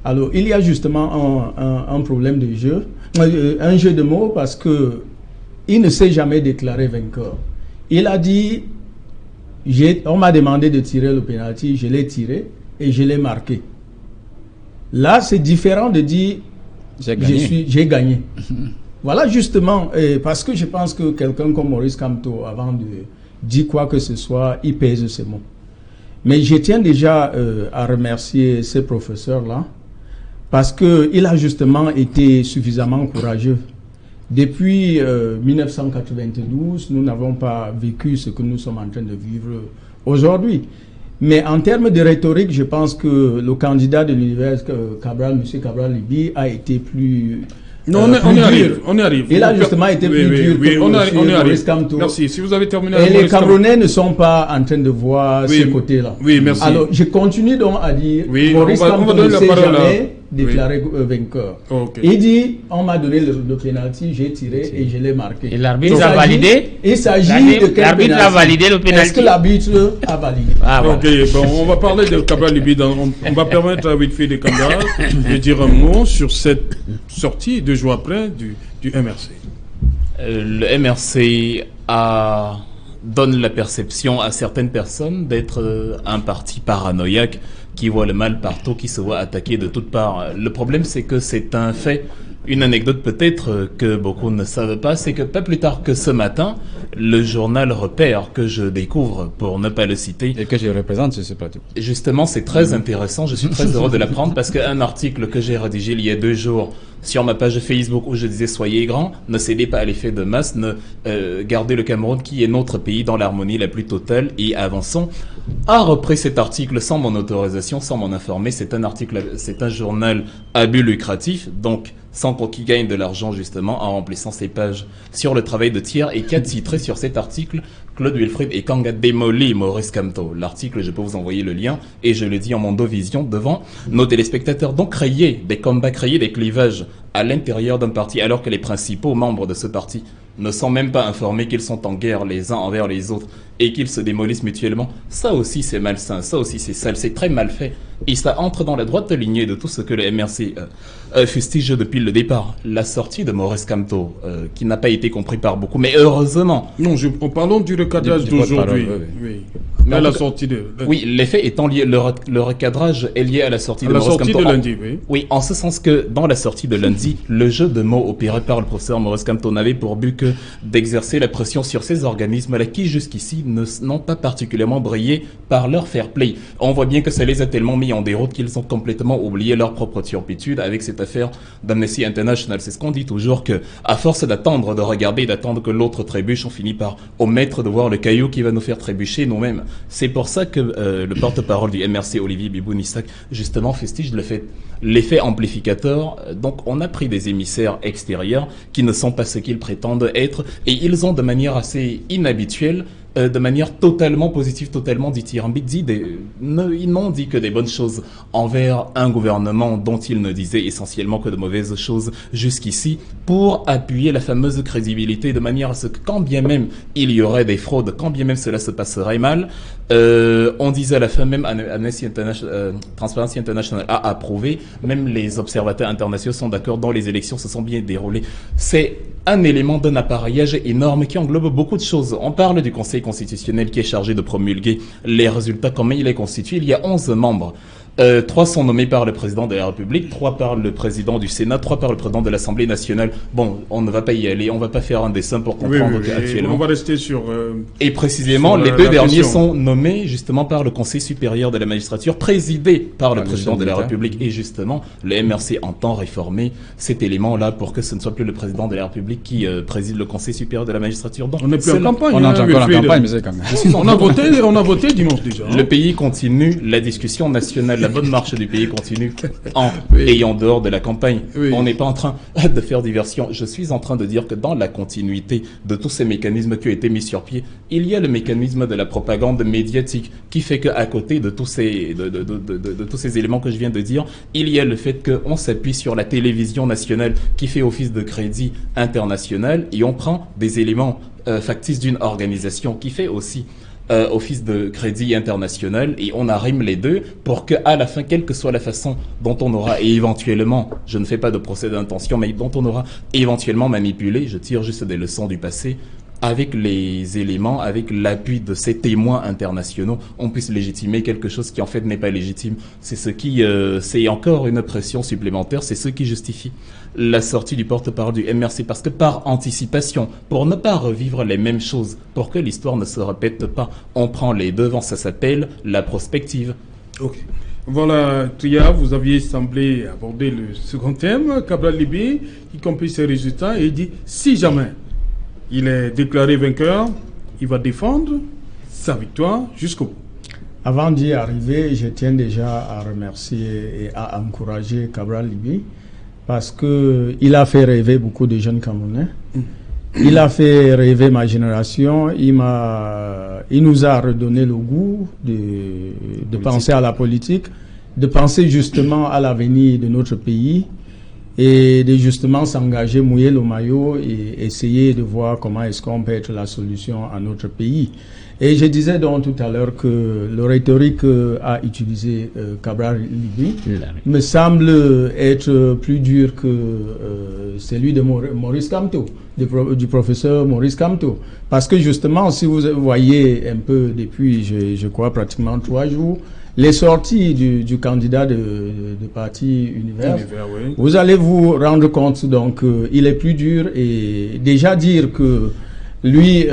Alors il y a justement un problème de jeu, un jeu de mots, parce que il ne s'est jamais déclaré vainqueur. Il a dit, on m'a demandé de tirer le penalty, je l'ai tiré et je l'ai marqué. Là, c'est différent de dire, j'ai gagné. Voilà justement, parce que je pense que quelqu'un comme Maurice Kamto, avant de dire quoi que ce soit, il pèse ses mots. Mais je tiens déjà à remercier ces professeurs-là, parce qu'il a justement été suffisamment courageux. Depuis 1992, nous n'avons pas vécu ce que nous sommes en train de vivre aujourd'hui. Mais en termes de rhétorique, je pense que le candidat de l'univers Cabral, M. Cabral Liby, a été plus... Non, on y arrive. Il a justement été plus dur que on y arrive. Kamto. Merci. Si vous avez terminé... Et les Camerounais ne sont pas en train de voir ce côté-là. Oui, merci. Alors, je continue donc à dire, Maurice Kamto ne s'est jamais déclaré vainqueur. Okay. Il dit, on m'a donné le penalty, j'ai tiré et je l'ai marqué. Et l'arbitre a validé? Il s'agit de quel penalty? L'arbitre a validé le penalty? Est-ce que l'arbitre a validé? Ok, bon, on va parler de Cabral Liby. On va permettre à Whitfield et Kanda de dire un mot sur cette sortie 2 jours après du MRC. Le MRC donne la perception à certaines personnes d'être un parti paranoïaque qui voit le mal partout, qui se voit attaqué de toutes parts. Le problème, c'est que c'est un fait. Une anecdote peut-être que beaucoup ne savent pas, c'est que pas plus tard que ce matin, le journal Repère, que je découvre pour ne pas le citer, et que je représente sur ce plateau. Justement, c'est très intéressant, je suis très heureux de l'apprendre, parce qu'un article que j'ai rédigé il y a 2 jours sur ma page Facebook où je disais « Soyez grands, ne cédez pas à l'effet de masse, gardez le Cameroun qui est notre pays dans l'harmonie la plus totale et avançons », a repris cet article sans mon autorisation, sans m'en informer. C'est un journal à but lucratif, donc sans qu'il gagne de l'argent justement en remplissant ses pages sur le travail de tiers, et qui a titré sur cet article Claude Wilfried et Kang a démoli Maurice Kamto. L'article, je peux vous envoyer le lien, et je le dis en Mondovision devant nos téléspectateurs. Donc créer des combats, créer des clivages à l'intérieur d'un parti, alors que les principaux membres de ce parti ne sont même pas informés qu'ils sont en guerre les uns envers les autres et qu'ils se démolissent mutuellement, ça aussi c'est malsain, ça aussi c'est sale, c'est très mal fait. Et ça entre dans la droite lignée de tout ce que le MRC fustige depuis le départ. La sortie de Maurice Kamto, qui n'a pas été compris par beaucoup, mais heureusement. Non, parlons du recadrage d'aujourd'hui. Oui. Mais à la sortie de... Oui, l'effet étant lié, le recadrage est lié à la sortie de Maurice Kamto. À la sortie de lundi, oui. Oui, en ce sens que dans la sortie de lundi, le jeu de mots opéré par le professeur Maurice Kamto n'avait pour but que d'exercer la pression sur ces organismes-là qui jusqu'ici n'ont pas particulièrement brillé par leur fair play. On voit bien que ça les a tellement mis en déroute qu'ils ont complètement oublié leur propre turpitude avec cette affaire d'Amnesty International. C'est ce qu'on dit toujours, que à force d'attendre, de regarder, d'attendre que l'autre trébuche, on finit par omettre de voir le caillou qui va nous faire trébucher nous-mêmes. C'est pour ça que le porte-parole du MRC, Olivier Bibou-Nissac, justement fustige l'effet amplificateur. Donc on a pris des émissaires extérieurs qui ne sont pas ce qu'ils prétendent être, et ils ont de manière assez inhabituelle, de manière totalement positive, totalement dithyrambique, ils n'ont dit que des bonnes choses envers un gouvernement dont ils ne disaient essentiellement que de mauvaises choses jusqu'ici, pour appuyer la fameuse crédibilité, de manière à ce que quand bien même il y aurait des fraudes, quand bien même cela se passerait mal, on disait à la fin, même Amnesty International, Transparency International a approuvé, même les observateurs internationaux sont d'accord, dans les élections se sont bien déroulées. C'est un élément d'un appareillage énorme qui englobe beaucoup de choses. On parle du Conseil constitutionnel qui est chargé de promulguer les résultats. Comment il est constitué? Il y a 11 membres. 3 sont nommés par le président de la République, 3 par le président du Sénat, 3 par le président de l'Assemblée nationale. Bon, on ne va pas y aller, on ne va pas faire un dessin pour comprendre qu'actuellement... On va rester sur... et précisément, les 2 derniers sont nommés justement par le Conseil supérieur de la magistrature, présidé par le président de la République. Et justement, le MRC entend réformer cet élément-là pour que ce ne soit plus le président de la République qui préside le Conseil supérieur de la magistrature. Donc, on n'est plus en campagne. On est encore en campagne, mais c'est quand même... on a voté dimanche déjà. Le pays continue, la discussion nationale, la bonne marche du pays continue et en dehors de la campagne. Oui. On n'est pas en train de faire diversion. Je suis en train de dire que dans la continuité de tous ces mécanismes qui ont été mis sur pied, il y a le mécanisme de la propagande médiatique qui fait qu'à côté de tous ces, de tous ces éléments que je viens de dire, il y a le fait qu'on s'appuie sur la télévision nationale qui fait office de crédit international, et on prend des éléments factices d'une organisation qui fait aussi office de crédit international, et on arrime les deux pour que, à la fin, quelle que soit la façon dont on aura éventuellement, je ne fais pas de procès d'intention, mais dont on aura éventuellement manipulé, je tire juste des leçons du passé, avec les éléments, avec l'appui de ces témoins internationaux, on puisse légitimer quelque chose qui en fait n'est pas légitime. C'est ce qui, c'est encore une pression supplémentaire, c'est ce qui justifie la sortie du porte-parole du MRC, parce que par anticipation, pour ne pas revivre les mêmes choses, pour que l'histoire ne se répète pas, on prend les devants, ça s'appelle la prospective. Ok. Voilà, Tria, vous aviez semblé aborder le second thème, Cabral Libye, y compris ses résultats, et il dit, si jamais il est déclaré vainqueur, il va défendre sa victoire jusqu'au bout. Avant d'y arriver, je tiens déjà à remercier et à encourager Cabral Libye, parce qu'il a fait rêver beaucoup de jeunes Camerounais. Il a fait rêver ma génération. Il nous a redonné le goût de penser à la politique, de penser justement à l'avenir de notre pays, et de justement s'engager, mouiller le maillot et essayer de voir comment est-ce qu'on peut être la solution à notre pays. Et je disais donc tout à l'heure que le rhétorique a utilisé Cabral Libye me semble être plus dur que celui de Maurice Kamto, du professeur Maurice Kamto. Parce que justement, si vous voyez un peu depuis, je crois, pratiquement 3 jours, les sorties du candidat de parti Univers, oui. Vous allez vous rendre compte, donc, il est plus dur, et déjà dire que lui,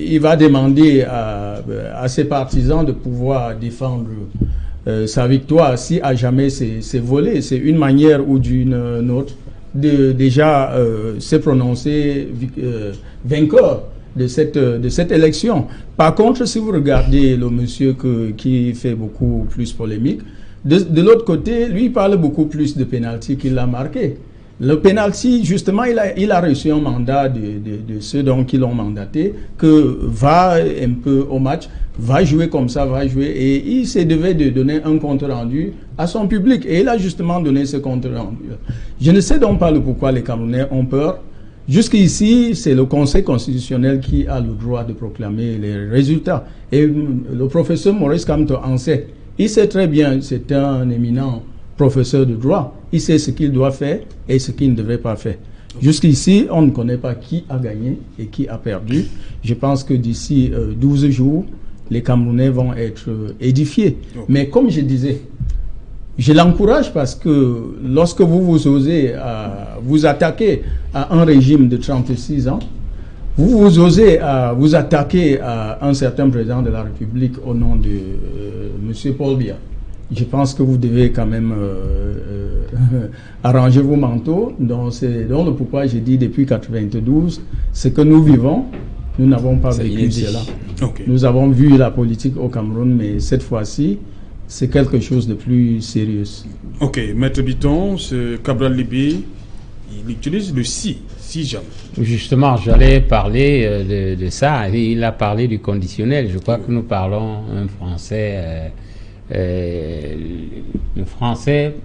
il va demander à ses partisans de pouvoir défendre sa victoire si à jamais c'est volé. C'est une manière ou d'une autre de déjà se prononcer vainqueur de cette élection. Par contre, si vous regardez le monsieur qui fait beaucoup plus polémique, de l'autre côté, lui, il parle beaucoup plus de pénalty qu'il a marqué. Le penalty, justement, il a reçu un mandat de ceux qui l'ont mandaté, que va un peu au match, va jouer comme ça, va jouer, et il se devait de donner un compte rendu à son public, et il a justement donné ce compte rendu. Je ne sais donc pas pourquoi les Camerounais ont peur. Jusqu'ici, c'est le Conseil constitutionnel qui a le droit de proclamer les résultats. Et le professeur Maurice Kamto en sait. Il sait très bien, c'est un éminent professeur de droit. Il sait ce qu'il doit faire et ce qu'il ne devrait pas faire. Jusqu'ici, on ne connaît pas qui a gagné et qui a perdu. Je pense que d'ici 12 jours, les Camerounais vont être édifiés. Mais comme je disais, je l'encourage parce que lorsque vous osez vous attaquer à un régime de 36 ans, vous osez vous attaquer à un certain président de la République au nom de M. Paul Biya. Je pense que vous devez quand même arranger vos manteaux. Donc c'est le pourquoi j'ai dit depuis 1992, ce que nous vivons, nous n'avons pas vécu cela. Okay. Nous avons vu la politique au Cameroun, mais cette fois-ci, c'est quelque chose de plus sérieux. Ok, Maître Bitton, ce Cabral Libye, il utilise le si jamais. Justement, j'allais parler de ça. Il a parlé du conditionnel. Je crois que nous parlons un français, le français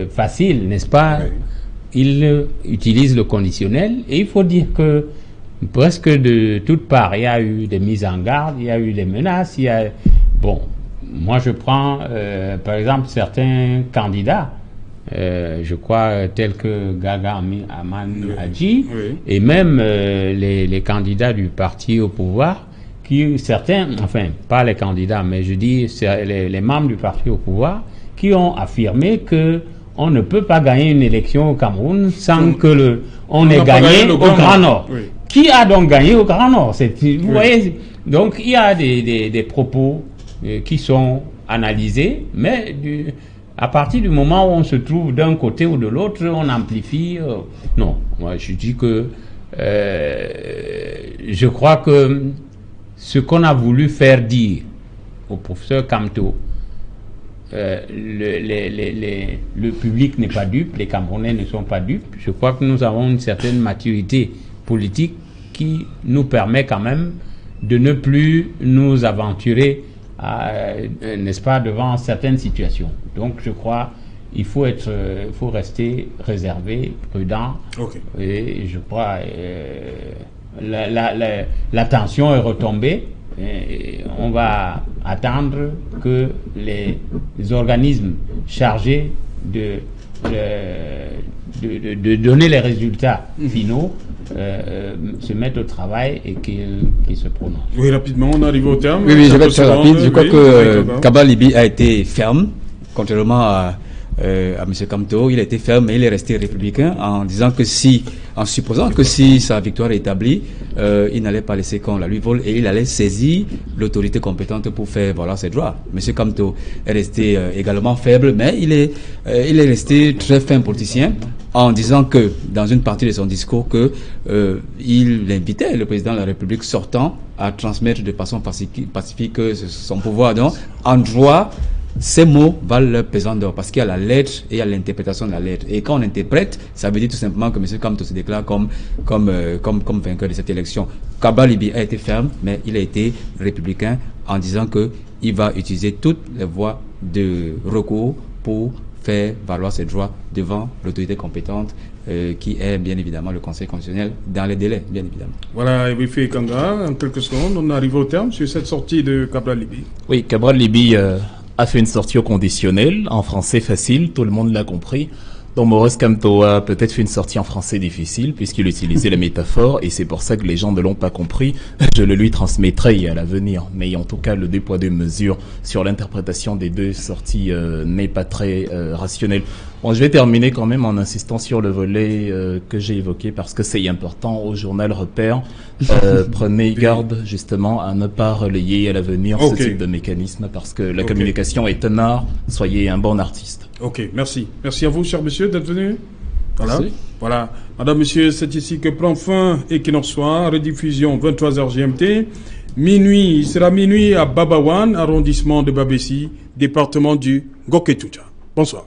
facile, n'est-ce pas? Oui. Il utilise le conditionnel et il faut dire que presque de toutes parts, il y a eu des mises en garde, il y a eu des menaces, bon. Moi, je prends, par exemple, certains candidats, je crois, tels que Gaga Aman Hadji, oui. Et même les candidats du parti au pouvoir, certains, enfin, pas les candidats, mais je dis les membres du parti au pouvoir, qui ont affirmé que on ne peut pas gagner une élection au Cameroun sans que on ait gagné au Grand Nord. Oui. Qui a donc gagné au Grand Nord? Vous voyez, donc il y a des propos qui sont analysés, mais à partir du moment où on se trouve d'un côté ou de l'autre, on amplifie. Non, moi je dis que je crois que ce qu'on a voulu faire dire au professeur Kamto, le public n'est pas dupe, les Camerounais ne sont pas dupes. Je crois que nous avons une certaine maturité politique qui nous permet quand même de ne plus nous aventurer n'est-ce pas, devant certaines situations. Donc je crois il faut rester réservé, prudent. Okay. Et je crois la tension est retombée. Et on va attendre que les organismes chargés de donner les résultats finaux se mettent au travail et qu'ils se prononcent. Oui, rapidement, on arrive au terme. Oui, je vais être très rapide. Je crois que Cabral Libye a été ferme, contrairement à M. Kamto. Il a été ferme, mais il est resté républicain en disant que en supposant que si sa victoire est établie, il n'allait pas laisser qu'on la lui vole et il allait saisir l'autorité compétente pour faire valoir ses droits. M. Kamto est resté également faible, mais il est resté très fin politicien en disant que, dans une partie de son discours, il invitait le président de la République sortant à transmettre de façon pacifique son pouvoir. Donc, en droit, ces mots valent leur pesant d'or parce qu'il y a la lettre et il y a l'interprétation de la lettre. Et quand on interprète, ça veut dire tout simplement que M. Kamto se déclare comme vainqueur de cette élection. Cabral Libye a été ferme, mais il a été républicain en disant qu'il va utiliser toutes les voies de recours pour faire valoir ses droits devant l'autorité compétente qui est bien évidemment le Conseil constitutionnel dans les délais, bien évidemment. Voilà, Ebifi Kanga, en quelques secondes, on arrive au terme sur cette sortie de Cabral Libye. Oui, Cabral Libye a fait une sortie au conditionnel, en français facile, tout le monde l'a compris. Donc Maurice Kamto a peut-être fait une sortie en français difficile, puisqu'il utilisait les métaphores, et c'est pour ça que les gens ne l'ont pas compris. Je le lui transmettrai à l'avenir. Mais en tout cas, le 2 poids 2 mesures sur l'interprétation des deux sorties n'est pas très rationnel. Bon, je vais terminer quand même en insistant sur le volet que j'ai évoqué, parce que c'est important au journal Repère. Prenez garde justement à ne pas relayer à l'avenir ce type de mécanisme, parce que la communication est un art. Soyez un bon artiste. Ok, merci. Merci à vous, cher monsieur, d'être venu. Voilà. Merci. Voilà. Madame, monsieur, c'est ici que prend fin Equinoxe Soir, rediffusion 23h GMT. Minuit, il sera minuit à Babawan, arrondissement de Babessi, département du Goketuta. Bonsoir.